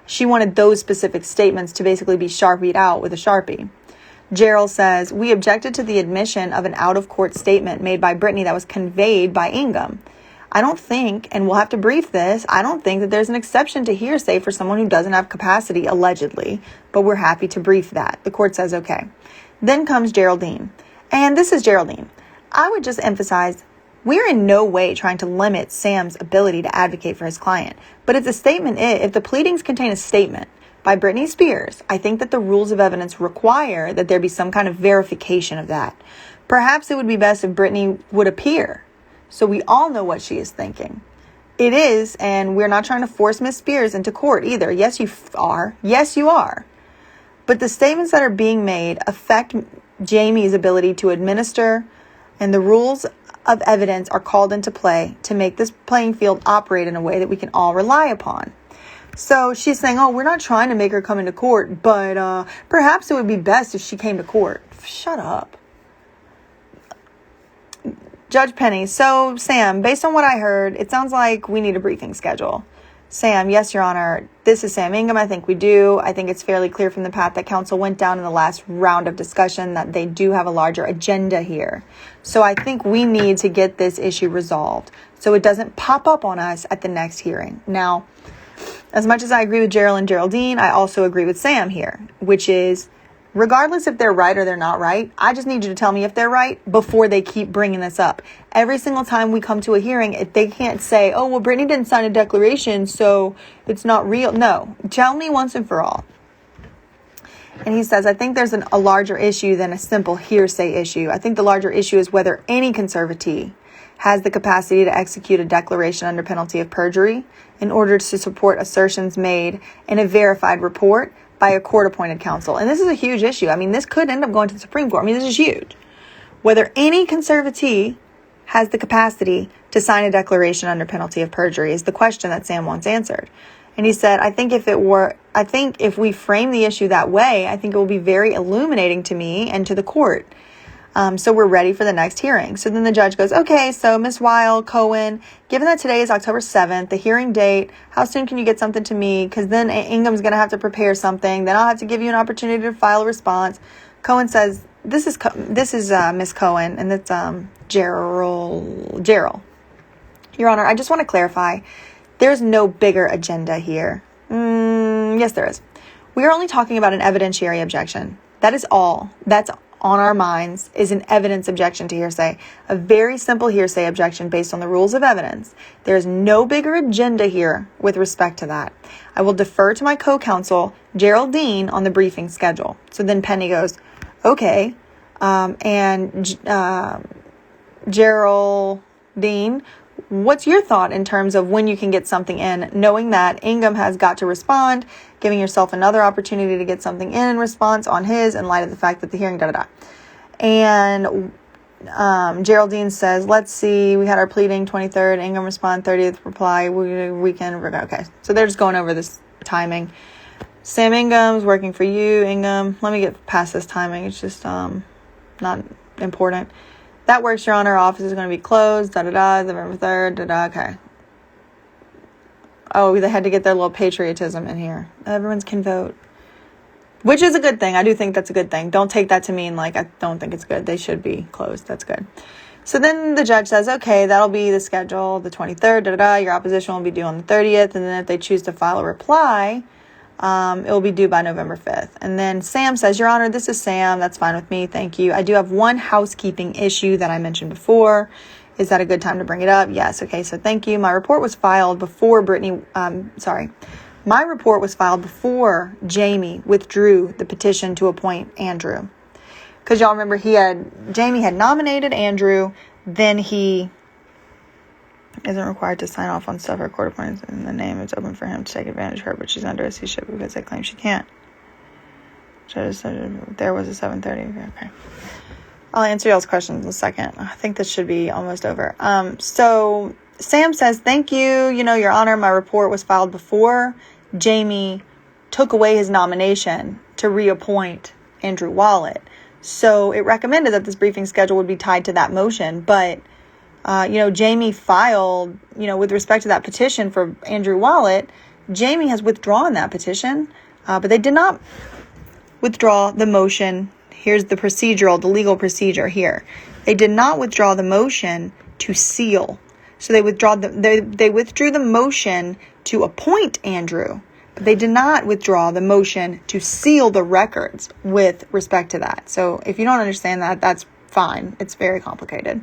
[SPEAKER 1] She wanted those specific statements to basically be sharpied out with a Sharpie. Gerald says, we objected to the admission of an out-of-court statement made by Britney that was conveyed by Ingham. I don't think, and we'll have to brief this, I don't think that there's an exception to hearsay for someone who doesn't have capacity, allegedly, but we're happy to brief that. The court says, okay. Then comes Geraldine. And this is Geraldine. I would just emphasize, we're in no way trying to limit Sam's ability to advocate for his client. But if the pleadings contain a statement by Britney Spears, I think that the rules of evidence require that there be some kind of verification of that. Perhaps it would be best if Britney would appear, so we all know what she is thinking. It is, and we're not trying to force Miss Spears into court either. Yes, you are. Yes, you are. But the statements that are being made affect Jamie's ability to administer, and the rules of evidence are called into play to make this playing field operate in a way that we can all rely upon. So she's saying, oh, we're not trying to make her come into court, but perhaps it would be best if she came to court. Shut up. Judge Penny, so Sam, based on what I heard, it sounds like we need a briefing schedule. Sam, yes, Your Honor. This is Sam Ingham. I think we do. I think it's fairly clear from the path that counsel went down in the last round of discussion that they do have a larger agenda here. So I think we need to get this issue resolved. so it doesn't pop up on us at the next hearing. Now, as much as I agree with Gerald and Geraldine, I also agree with Sam here, which is, regardless if they're right or they're not right, I just need you to tell me if they're right before they keep bringing this up. Every single time we come to a hearing, if they can't say, oh, well, Britney didn't sign a declaration, so it's not real. No, tell me once and for all. And he says, I think there's a larger issue than a simple hearsay issue. I think the larger issue is whether any conservatee has the capacity to execute a declaration under penalty of perjury in order to support assertions made in a verified report by a court-appointed counsel. And this is a huge issue. I mean, this could end up going to the Supreme Court. I mean, this is huge. Whether any conservatee has the capacity to sign a declaration under penalty of perjury is the question that Sam wants answered. And he said, I think if we frame the issue that way, I think it will be very illuminating to me and to the court. So we're ready for the next hearing. So then the judge goes, okay, so Ms. Wyle, Cohen, given that today is October 7th, the hearing date, how soon can you get something to me? Because then Ingham's going to have to prepare something. Then I'll have to give you an opportunity to file a response. Cohen says, this is Miss Cohen, and it's Gerald. Your Honor, I just want to clarify. There's no bigger agenda here. Yes, there is. We are only talking about an evidentiary objection. That is all. That's on our minds is an evidence objection to hearsay. A very simple hearsay objection based on the rules of evidence. There's no bigger agenda here with respect to that. I will defer to my co-counsel, Geraldine, on the briefing schedule. So then Penny goes, okay, Geraldine, what's your thought in terms of when you can get something in, knowing that Ingham has got to respond, giving yourself another opportunity to get something in response on his in light of the fact that the hearing, And Geraldine says, let's see, we had our pleading 23rd, Ingham respond 30th, reply, we can, okay. So they're just going over this timing. Sam Ingham's working for you, Ingham. Let me get past this timing. It's just not important. That works, Your Honor. Office is going to be closed, November 3rd, okay. Oh, they had to get their little patriotism in here. Everyone's can vote. Which is a good thing. I do think that's a good thing. Don't take that to mean like I don't think it's good. They should be closed. That's good. So then the judge says, okay, that'll be the schedule, the 23rd, your opposition will be due on the 30th. And then if they choose to file a reply, it will be due by November 5th. And then Sam says, Your Honor, this is Sam. That's fine with me. Thank you. I do have one housekeeping issue that I mentioned before. Is that a good time to bring it up? Yes. Okay. So thank you. My report was filed before My report was filed before Jamie withdrew the petition to appoint Andrew. Because y'all remember Jamie had nominated Andrew, then he isn't required to sign off on stuff her court appoints, and the name is open for him to take advantage of her, but she's under a C-ship because they claim she can't. Judge said there was a 7:30. Okay. I'll answer y'all's questions in a second. I think this should be almost over. So Sam says, thank you. Your Honor, my report was filed before Jamie took away his nomination to reappoint Andrew Wallet. So it recommended that this briefing schedule would be tied to that motion. But, Jamie filed, with respect to that petition for Andrew Wallet, Jamie has withdrawn that petition, but they did not withdraw the motion. Here's the legal procedure here. They did not withdraw the motion to seal. So they withdrew the motion to appoint Andrew, but they did not withdraw the motion to seal the records with respect to that. So if you don't understand that, that's fine. It's very complicated.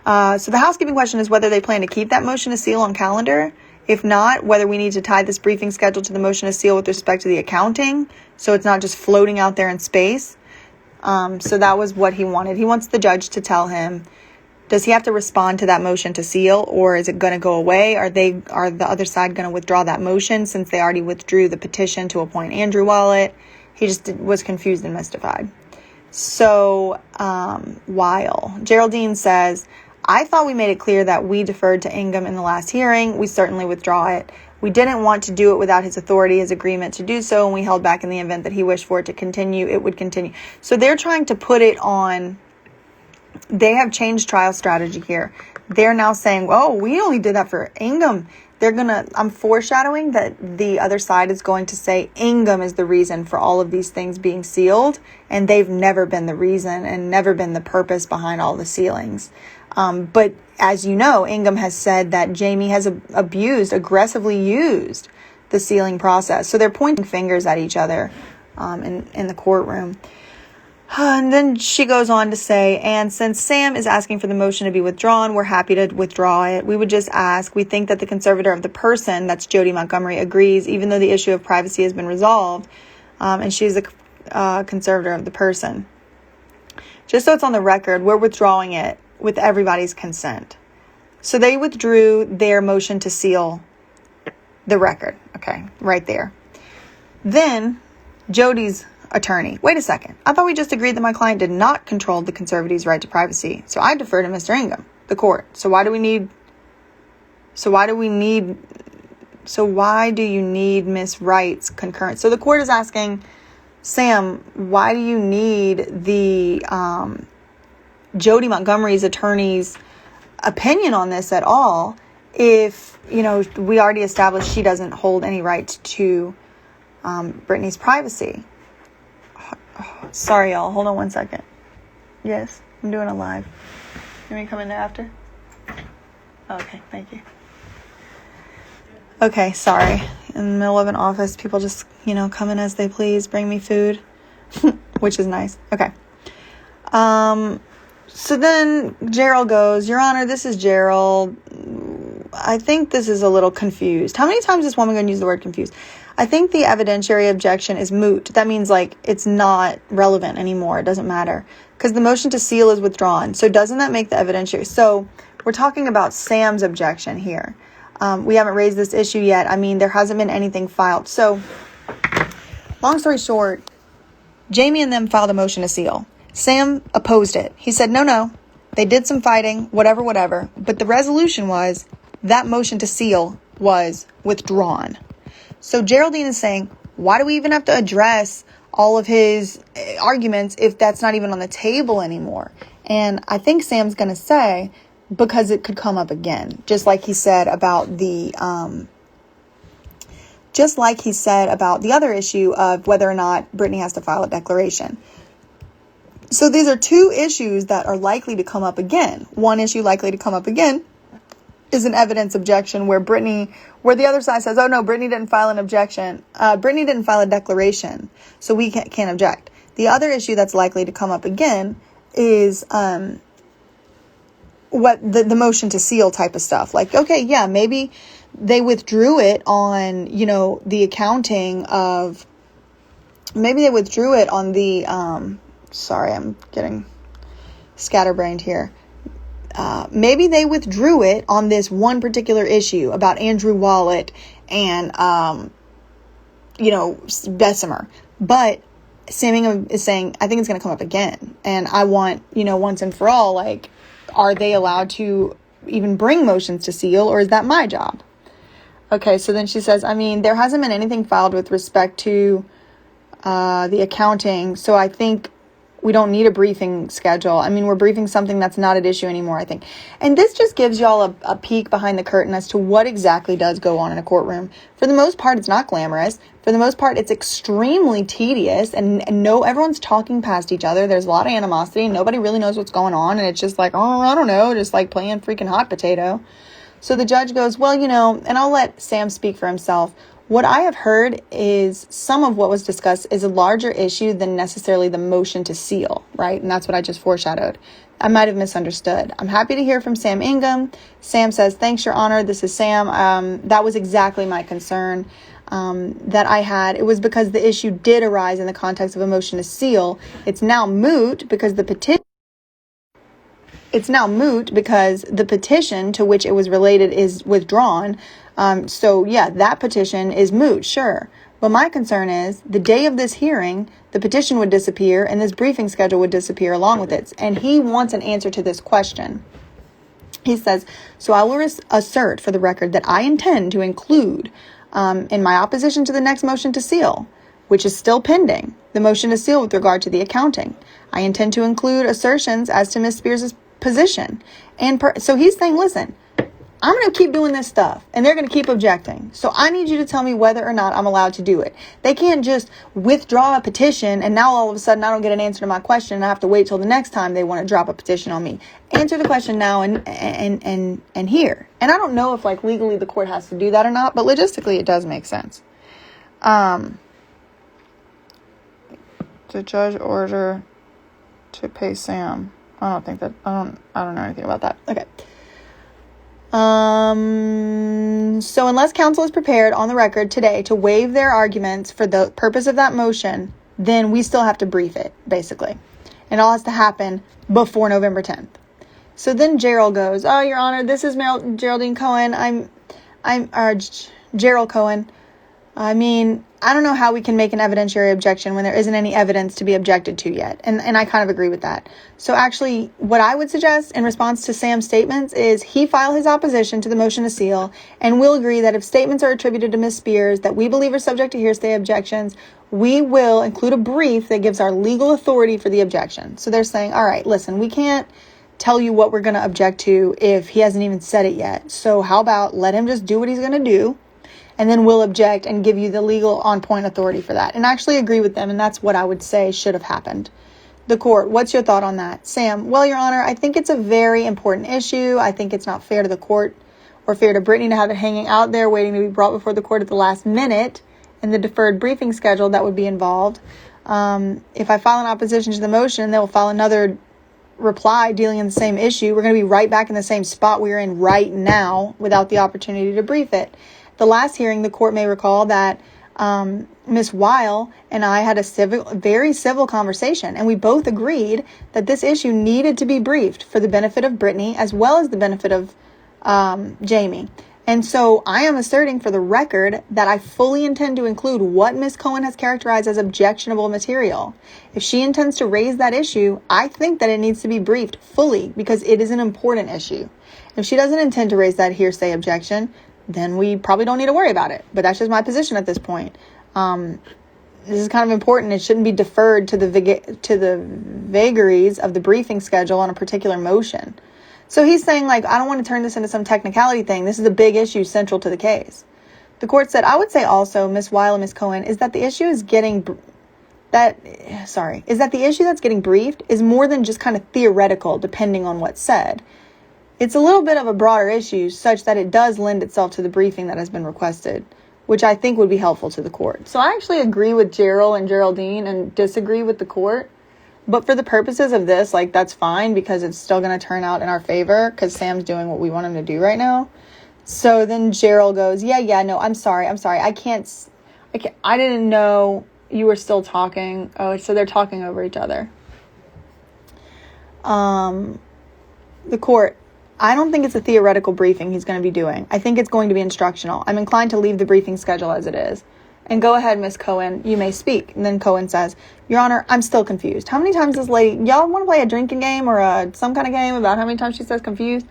[SPEAKER 1] So the housekeeping question is whether they plan to keep that motion to seal on calendar. If not, whether we need to tie this briefing schedule to the motion to seal with respect to the accounting, so it's not just floating out there in space. So that was what he wanted. He wants the judge to tell him, does he have to respond to that motion to seal, or is it going to go away? Are the other side going to withdraw that motion since they already withdrew the petition to appoint Andrew Wallet? He just was confused and mystified. So, Wyle. Geraldine says, I thought we made it clear that we deferred to Ingham in the last hearing. We certainly withdraw it. We didn't want to do it without his authority, his agreement to do so, and we held back in the event that he wished for it to continue. It would continue. So they're trying to put it on. They have changed trial strategy here. They're now saying, oh, we only did that for Ingham. I'm foreshadowing that the other side is going to say Ingham is the reason for all of these things being sealed, and they've never been the reason and never been the purpose behind all the sealings. But as you know, Ingham has said that Jamie has aggressively used the sealing process. So they're pointing fingers at each other in the courtroom. And then she goes on to say, and since Sam is asking for the motion to be withdrawn, we're happy to withdraw it. We would just ask, we think that the conservator of the person, that's Jody Montgomery, agrees, even though the issue of privacy has been resolved, and she's the conservator of the person. Just so it's on the record, we're withdrawing it with everybody's consent. So they withdrew their motion to seal the record. Okay, right there. Then Jody's attorney, wait a second, I thought we just agreed that my client did not control the Conservatee's right to privacy. So I defer to Mr. Ingham, the court. So why do you need Miss Wright's concurrence? So the court is asking Sam, why do you need the Jody Montgomery's attorney's opinion on this at all if, we already established she doesn't hold any right to Britney's privacy? Sorry, y'all. Hold on one second. Yes, I'm doing a live. You want me to come in there after? Okay, thank you. Okay, sorry. In the middle of an office, people just, come in as they please, bring me food, which is nice. Okay. So then Gerald goes, Your Honor, this is Gerald. I think this is a little confused. How many times is this woman going to use the word confused? I think the evidentiary objection is moot. That means it's not relevant anymore. It doesn't matter because the motion to seal is withdrawn. So doesn't that make the evidentiary? So we're talking about Sam's objection here. We haven't raised this issue yet. There hasn't been anything filed. So long story short, Jamie and them filed a motion to seal. Sam opposed it. He said, no. They did some fighting, whatever. But the resolution was that motion to seal was withdrawn. So Geraldine is saying, why do we even have to address all of his arguments if that's not even on the table anymore? And I think Sam's going to say, because it could come up again, just like he said about the other issue of whether or not Britney has to file a declaration. So these are two issues that are likely to come up again. One issue likely to come up again is an evidence objection where the other side says, oh no, Britney didn't file an objection. Britney didn't file a declaration, so we can't object. The other issue that's likely to come up again is what the motion to seal type of stuff. Maybe they withdrew it on, the accounting of, maybe they withdrew it on the, sorry, I'm getting scatterbrained here. Maybe they withdrew it on this one particular issue about Andrew Wallet and, Bessemer. But Sam Ingham is saying, I think it's going to come up again. And I want, once and for all, are they allowed to even bring motions to seal, or is that my job? Okay, so then she says, there hasn't been anything filed with respect to the accounting, so I think we don't need a briefing schedule. We're briefing something that's not at issue anymore, I think. And this just gives y'all a peek behind the curtain as to what exactly does go on in a courtroom. For the most part, it's not glamorous. For the most part, it's extremely tedious, and everyone's talking past each other. There's a lot of animosity, and nobody really knows what's going on, and it's just I don't know, just playing freaking hot potato. So the judge goes, well, and I'll let Sam speak for himself. What I have heard is some of what was discussed is a larger issue than necessarily the motion to seal, right? And that's what I just foreshadowed. I might have misunderstood. I'm happy to hear from Sam Ingham. Sam says, thanks, Your Honor. This is Sam. That was exactly my concern that I had. It was because the issue did arise in the context of a motion to seal. It's now moot because the petition to which it was related is withdrawn. That petition is moot, sure. But my concern is the day of this hearing, the petition would disappear and this briefing schedule would disappear along with it. And he wants an answer to this question. He says, so I will assert for the record that I intend to include in my opposition to the next motion to seal, which is still pending, the motion to seal with regard to the accounting. I intend to include assertions as to Ms. Spears' position. So he's saying, listen, I'm going to keep doing this stuff, and they're going to keep objecting. So I need you to tell me whether or not I'm allowed to do it. They can't just withdraw a petition, and now all of a sudden I don't get an answer to my question, and I have to wait till the next time they want to drop a petition on me. Answer the question now and here. And I don't know if like legally the court has to do that or not, but logistically it does make sense. The judge order to pay Sam. I don't know anything about that. Okay. So unless counsel is prepared on the record today to waive their arguments for the purpose of that motion, then we still have to brief it, basically. And it all has to happen before November 10th. So then Gerald goes, "Oh, Your Honor, this is Geraldine Cohen. Gerald Cohen. I mean, I don't know how we can make an evidentiary objection when there isn't any evidence to be objected to yet." And I kind of agree with that. So actually, what I would suggest in response to Sam's statements is he file his opposition to the motion to seal, and we'll agree that if statements are attributed to Ms. Spears that we believe are subject to hearsay objections, we will include a brief that gives our legal authority for the objection. So they're saying, all right, listen, we can't tell you what we're going to object to if he hasn't even said it yet. So how about let him just do what he's going to do, and then we'll object and give you the legal on-point authority for that. And I actually agree with them, and that's what I would say should have happened. The court, what's your thought on that? Sam, well, Your Honor, I think it's a very important issue. I think it's not fair to the court or fair to Britney to have it hanging out there waiting to be brought before the court at the last minute and the deferred briefing schedule that would be involved. If I file an opposition to the motion, they'll file another reply dealing in the same issue. We're going to be right back in the same spot we're in right now without the opportunity to brief it. The last hearing, the court may recall that Ms. Wyle and I had a very civil conversation, and we both agreed that this issue needed to be briefed for the benefit of Britney as well as the benefit of Jamie. And so I am asserting for the record that I fully intend to include what Ms. Cohen has characterized as objectionable material. If she intends to raise that issue, I think that it needs to be briefed fully because it is an important issue. If she doesn't intend to raise that hearsay objection, then we probably don't need to worry about it. But that's just my position at this point. This is kind of important. It shouldn't be deferred to the vagaries of the briefing schedule on a particular motion. So he's saying, like, I don't want to turn this into some technicality thing. This is a big issue central to the case. The court said, I would say also, Ms. Wyle and Ms. Cohen, is that the issue is that the issue that's getting briefed is more than just kind of theoretical, depending on what's said. It's a little bit of a broader issue such that it does lend itself to the briefing that has been requested, which I think would be helpful to the court. So I actually agree with Gerald and Geraldine and disagree with the court. But for the purposes of this, like, that's fine because it's still going to turn out in our favor because Sam's doing what we want him to do right now. So then Gerald goes, no, I'm sorry. I didn't know you were still talking. Oh, so they're talking over each other. The court, I don't think it's a theoretical briefing he's going to be doing. I think it's going to be instructional. I'm inclined to leave the briefing schedule as it is. And go ahead, Miss Cohen, you may speak. And then Cohen says, Your Honor, I'm still confused. How many times this lady, y'all want to play a drinking game or some kind of game about how many times she says confused?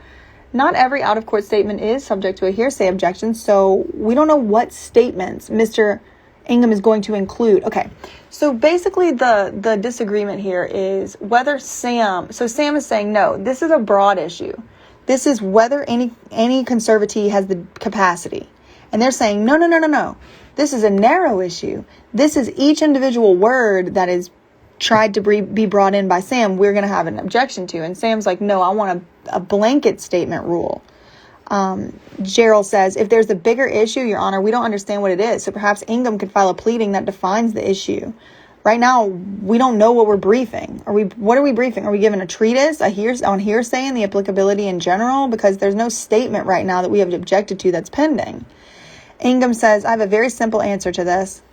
[SPEAKER 1] Not every out-of-court statement is subject to a hearsay objection, so we don't know what statements Mr. Ingham is going to include. Okay, so basically the disagreement here is whether Sam is saying, no, this is a broad issue. This is whether any conservatee has the capacity. And they're saying, no. This is a narrow issue. This is each individual word that is tried to be brought in by Sam, we're going to have an objection to. And Sam's like, no, I want a blanket statement rule. Gerald says, if there's a bigger issue, Your Honor, we don't understand what it is. So perhaps Ingham could file a pleading that defines the issue. Right now, we don't know what we're briefing. What are we briefing? Are we given a treatise on hearsay and the applicability in general? Because there's no statement right now that we have objected to that's pending. Ingham says, I have a very simple answer to this.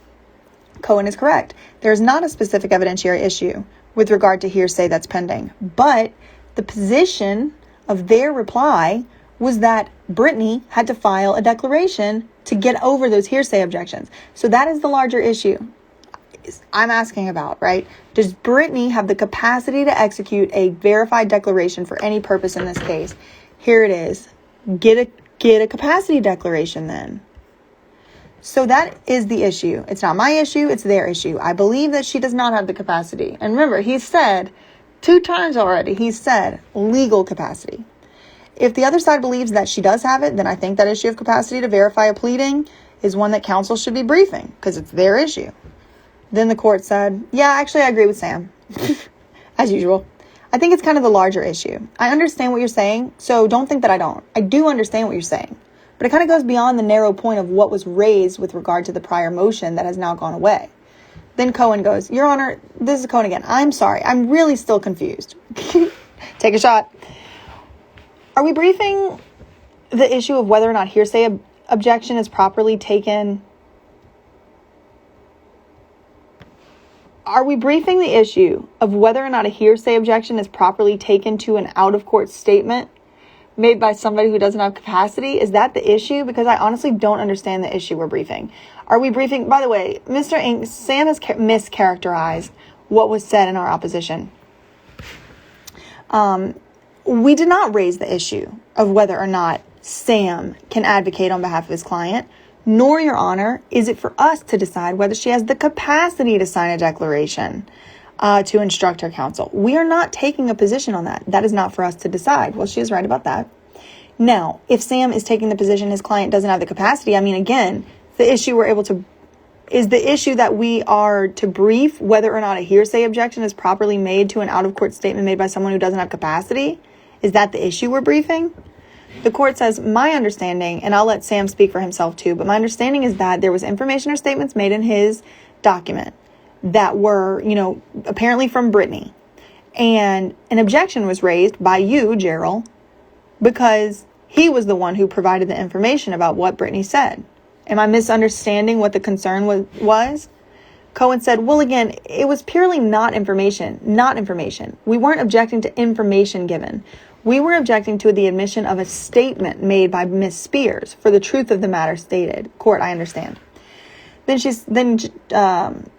[SPEAKER 1] Cohen is correct. There is not a specific evidentiary issue with regard to hearsay that's pending. But the position of their reply was that Britney had to file a declaration to get over those hearsay objections. So that is the larger issue I'm asking about, right? Does Britney have the capacity to execute a verified declaration for any purpose in this case? Here it is. Get a capacity declaration then. So that is the issue. It's not my issue. It's their issue. I believe that she does not have the capacity. And remember, he said 2 times already, he said legal capacity. if the other side believes that she does have it, then I think that issue of capacity to verify a pleading is one that counsel should be briefing because it's their issue. Then the court said, yeah, actually, I agree with Sam. As usual. I think it's kind of the larger issue. I understand what you're saying, so don't think that I don't. I do understand what you're saying. But it kind of goes beyond the narrow point of what was raised with regard to the prior motion that has now gone away. Then Cohen goes, Your Honor, this is Cohen again. I'm sorry. I'm really still confused. Take a shot. Are we briefing the issue of whether or not hearsay objection is properly taken? Are we briefing the issue of whether or not a hearsay objection is properly taken to an out-of-court statement made by somebody who doesn't have capacity? Is that the issue? Because I honestly don't understand the issue we're briefing. Are we briefing... By the way, Sam has mischaracterized what was said in our opposition. We did not raise the issue of whether or not Sam can advocate on behalf of his client, nor, Your Honor, is it for us to decide whether she has the capacity to sign a declaration to instruct her counsel. We are not taking a position on that. That is not for us to decide. Well, she is right about that. Now, if Sam is taking the position his client doesn't have the capacity, I mean, again, the issue is the issue that we are to brief whether or not a hearsay objection is properly made to an out-of-court statement made by someone who doesn't have capacity. Is that the issue we're briefing? The court says, my understanding, and I'll let Sam speak for himself too, but my understanding is that there was information or statements made in his document that were, apparently from Britney. And an objection was raised by you, Gerald, because he was the one who provided the information about what Britney said. Am I misunderstanding what the concern was? Cohen said, well, again, it was purely not information. We weren't objecting to information given. We were objecting to the admission of a statement made by Miss Spears for the truth of the matter stated. Court, I understand. Then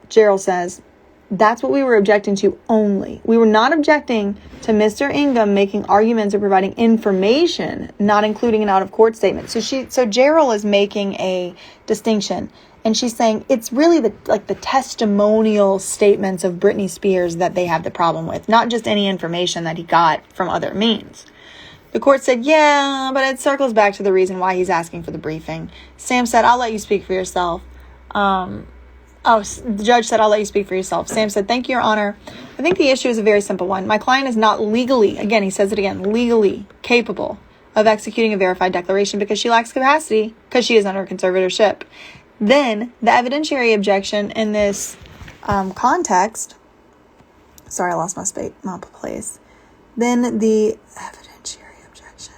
[SPEAKER 1] Gerald says, that's what we were objecting to only. We were not objecting to Mr. Ingham making arguments or providing information, not including an out-of-court statement. So Gerald is making a distinction, and she's saying it's really the testimonial statements of Britney Spears that they have the problem with, not just any information that he got from other means. The court said, yeah, but it circles back to the reason why he's asking for the briefing. Sam said, I'll let you speak for yourself. The judge said, I'll let you speak for yourself. Sam said, thank you, Your Honor. I think the issue is a very simple one. My client is not legally, again, he says it again, legally capable of executing a verified declaration because she lacks capacity because she is under conservatorship. Then the evidentiary objection in this context, sorry, I lost my place. Then the evidentiary objection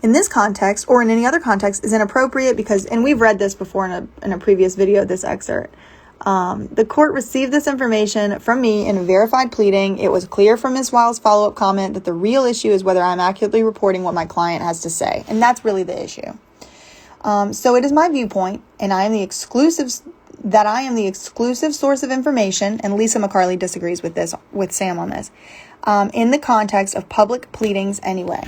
[SPEAKER 1] in this context or in any other context is inappropriate because, and we've read this before in a previous video, this excerpt. The court received this information from me in a verified pleading. It was clear from Ms. Wyle's follow-up comment that the real issue is whether I'm accurately reporting what my client has to say. And that's really the issue. So it is my viewpoint, and I am the exclusive source of information, and Lisa McCarley disagrees with Sam on this, in the context of public pleadings anyway,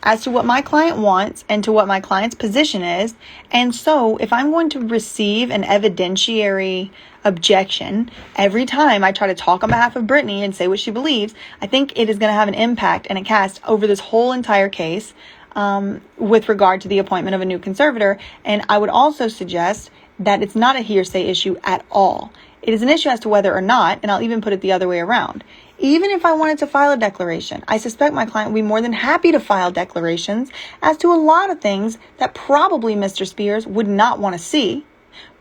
[SPEAKER 1] as to what my client wants and to what my client's position is. And so if I'm going to receive an evidentiary objection every time I try to talk on behalf of Britney and say what she believes, I think it is going to have an impact and a cast over this whole entire case with regard to the appointment of a new conservator. And I would also suggest that it's not a hearsay issue at all. It is an issue as to whether or not, and I'll even put it the other way around. Even if I wanted to file a declaration, I suspect my client would be more than happy to file declarations as to a lot of things that probably Mr. Spears would not want to see.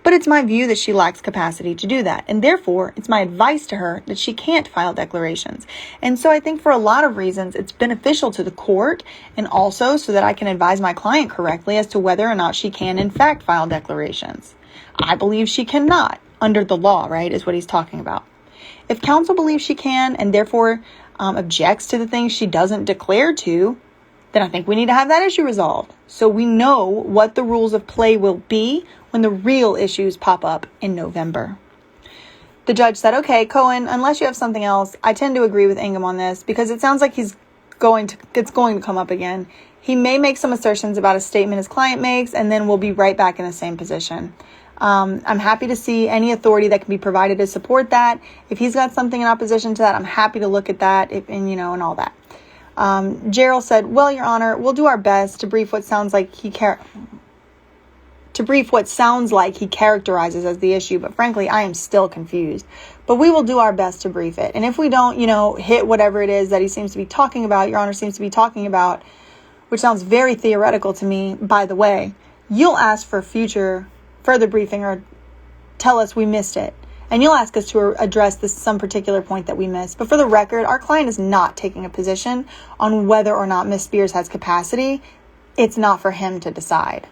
[SPEAKER 1] But it's my view that she lacks capacity to do that. And therefore, it's my advice to her that she can't file declarations. And so I think for a lot of reasons, it's beneficial to the court and also so that I can advise my client correctly as to whether or not she can in fact file declarations. I believe she cannot under the law, right, is what he's talking about. If counsel believes she can and therefore objects to the things she doesn't declare to, then I think we need to have that issue resolved so we know what the rules of play will be when the real issues pop up in November. The judge said, okay, Cohen, unless you have something else, I tend to agree with Ingham on this because it sounds like it's going to come up again. He may make some assertions about a statement his client makes, and then we'll be right back in the same position. I'm happy to see any authority that can be provided to support that. If he's got something in opposition to that, I'm happy to look at that and all that. Gerald said, well, Your Honor, we'll do our best to brief what sounds like he characterizes as the issue, but frankly, I am still confused. But we will do our best to brief it. And if we don't, hit whatever it is that he seems to be talking about, Your Honor seems to be talking about, which sounds very theoretical to me, by the way, you'll ask for further briefing or tell us we missed it. And you'll ask us to address some particular point that we missed. But for the record, our client is not taking a position on whether or not Ms. Spears has capacity. It's not for him to decide.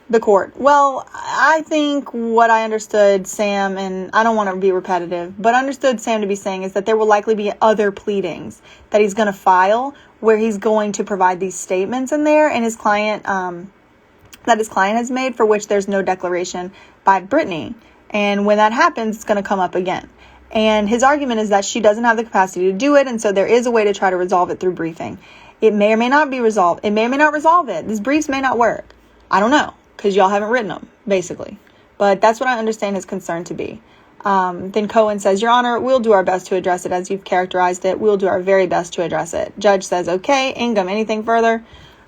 [SPEAKER 1] The court. Well, I think what I understood Sam, and I don't want to be repetitive, but understood Sam to be saying is that there will likely be other pleadings that he's going to file where he's going to provide these statements in there, and his client, that his client has made, for which there's no declaration by Britney. And when that happens, it's going to come up again. And his argument is that she doesn't have the capacity to do it, and so there is a way to try to resolve it through briefing. It may or may not be resolved. It may or may not resolve it. These briefs may not work. I don't know, because y'all haven't written them, basically. But that's what I understand his concern to be. Then Cohen says, Your Honor, we'll do our best to address it as you've characterized it. We'll do our very best to address it. Judge says, okay. Ingham, anything further?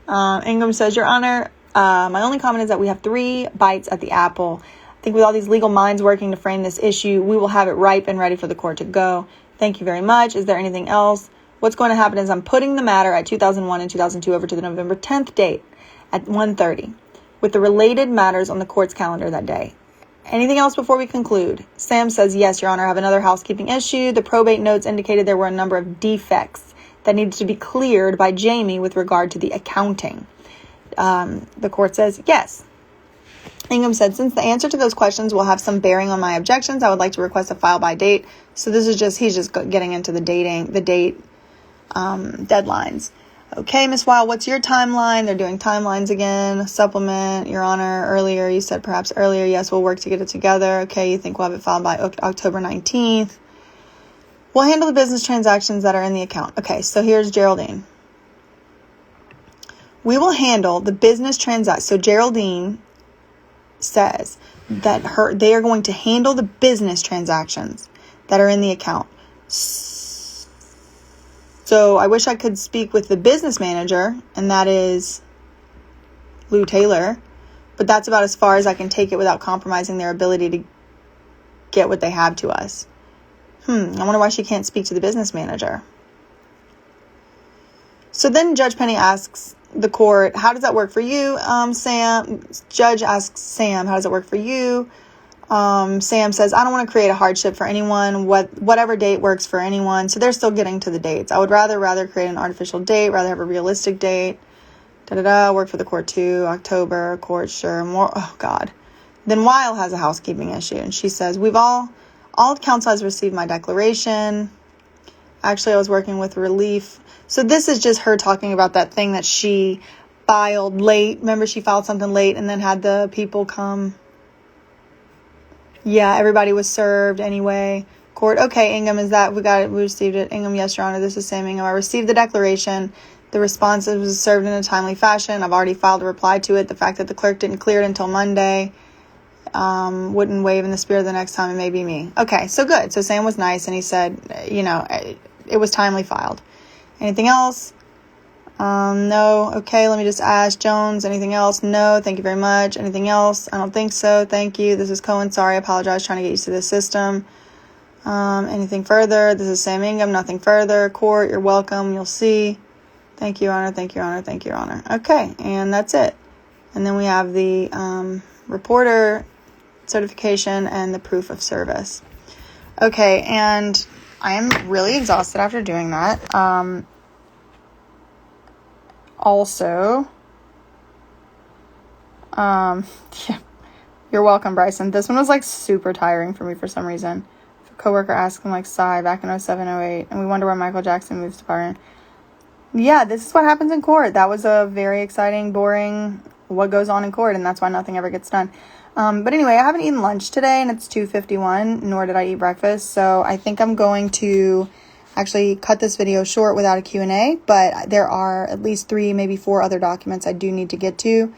[SPEAKER 1] Ingham says, Your Honor, my only comment is that we have 3 bites at the apple. I think with all these legal minds working to frame this issue, we will have it ripe and ready for the court to go. Thank you very much. Is there anything else? What's going to happen is I'm putting the matter at 2001 and 2002 over to the November 10th date at 1:30 with the related matters on the court's calendar that day. Anything else before we conclude? Sam says, yes, Your Honor, I have another housekeeping issue. The probate notes indicated there were a number of defects that needed to be cleared by Jamie with regard to the accounting. The court says, yes. Ingham said, since the answer to those questions will have some bearing on my objections, I would like to request a file by date. So this is he's just getting into the date deadlines. Okay, Ms. Wyle, what's your timeline? They're doing timelines again. Supplement, Your Honor, earlier, you said perhaps earlier, yes, we'll work to get it together. Okay, you think we'll have it filed by October 19th. We'll handle the business transactions that are in the account. Okay, so here's Geraldine. We will handle the business transactions. So Geraldine says that they are going to handle the business transactions that are in the account. So I wish I could speak with the business manager, and that is Lou Taylor, but that's about as far as I can take it without compromising their ability to get what they have to us. I wonder why she can't speak to the business manager. So then Judge Penny asks the court, how does that work for you, Sam? Judge asks Sam, how does it work for you? Sam says, I don't want to create a hardship for anyone, whatever date works for anyone. So they're still getting to the dates. I would rather create an artificial date, rather have a realistic date. Work for the court too. October, court, sure. More. Oh God. Then Wyle has a housekeeping issue. And she says, all of counsel has received my declaration. Actually, I was working with relief. So this is just her talking about that thing that she filed late. Remember, she filed something late and then had the people come. Yeah, everybody was served anyway. Court, okay, Ingham, is that, we received it. Ingham, yes, Your Honor, this is Sam Ingham. I received the declaration. The response was served in a timely fashion. I've already filed a reply to it. The fact that the clerk didn't clear it until Monday wouldn't waive in the spirit of the next time. It may be me. Okay, so good. So Sam was nice, and he said, it was timely filed. Anything else? No. Okay, let me just ask Jones. Anything else? No. Thank you very much. Anything else? I don't think so. Thank you. This is Cohen. Sorry. I apologize. Trying to get used to this system. Anything further? This is Sam Ingham. Nothing further. Court, you're welcome. You'll see. Thank you, Your Honor. Thank you, Your Honor. Thank you, Your Honor. Okay, and that's it. And then we have the reporter certification and the proof of service. Okay, and I am really exhausted after doing that. Also, yeah, you're welcome, Bryson. This one was like super tiring for me for some reason. If a coworker asked him like Psy back in 07, 08, and we wonder why Michael Jackson moves to Byron. Yeah, this is what happens in court. That was a very exciting, boring, what goes on in court, and that's why nothing ever gets done. But anyway, I haven't eaten lunch today, and it's 2:51, nor did I eat breakfast, so I think I'm going to actually cut this video short without a Q&A, but there are at least 3, maybe 4 other documents I do need to get to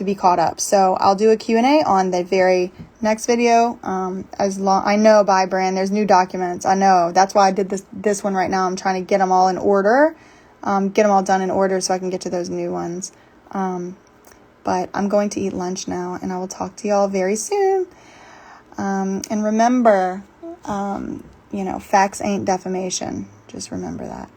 [SPEAKER 1] be caught up. So I'll do a Q&A on the very next video. I know, bye, Brand, there's new documents. I know. That's why I did this one right now. I'm trying to get them all in order. get them all done in order so I can get to those new ones. But I'm going to eat lunch now, and I will talk to y'all very soon. And remember, facts ain't defamation. Just remember that.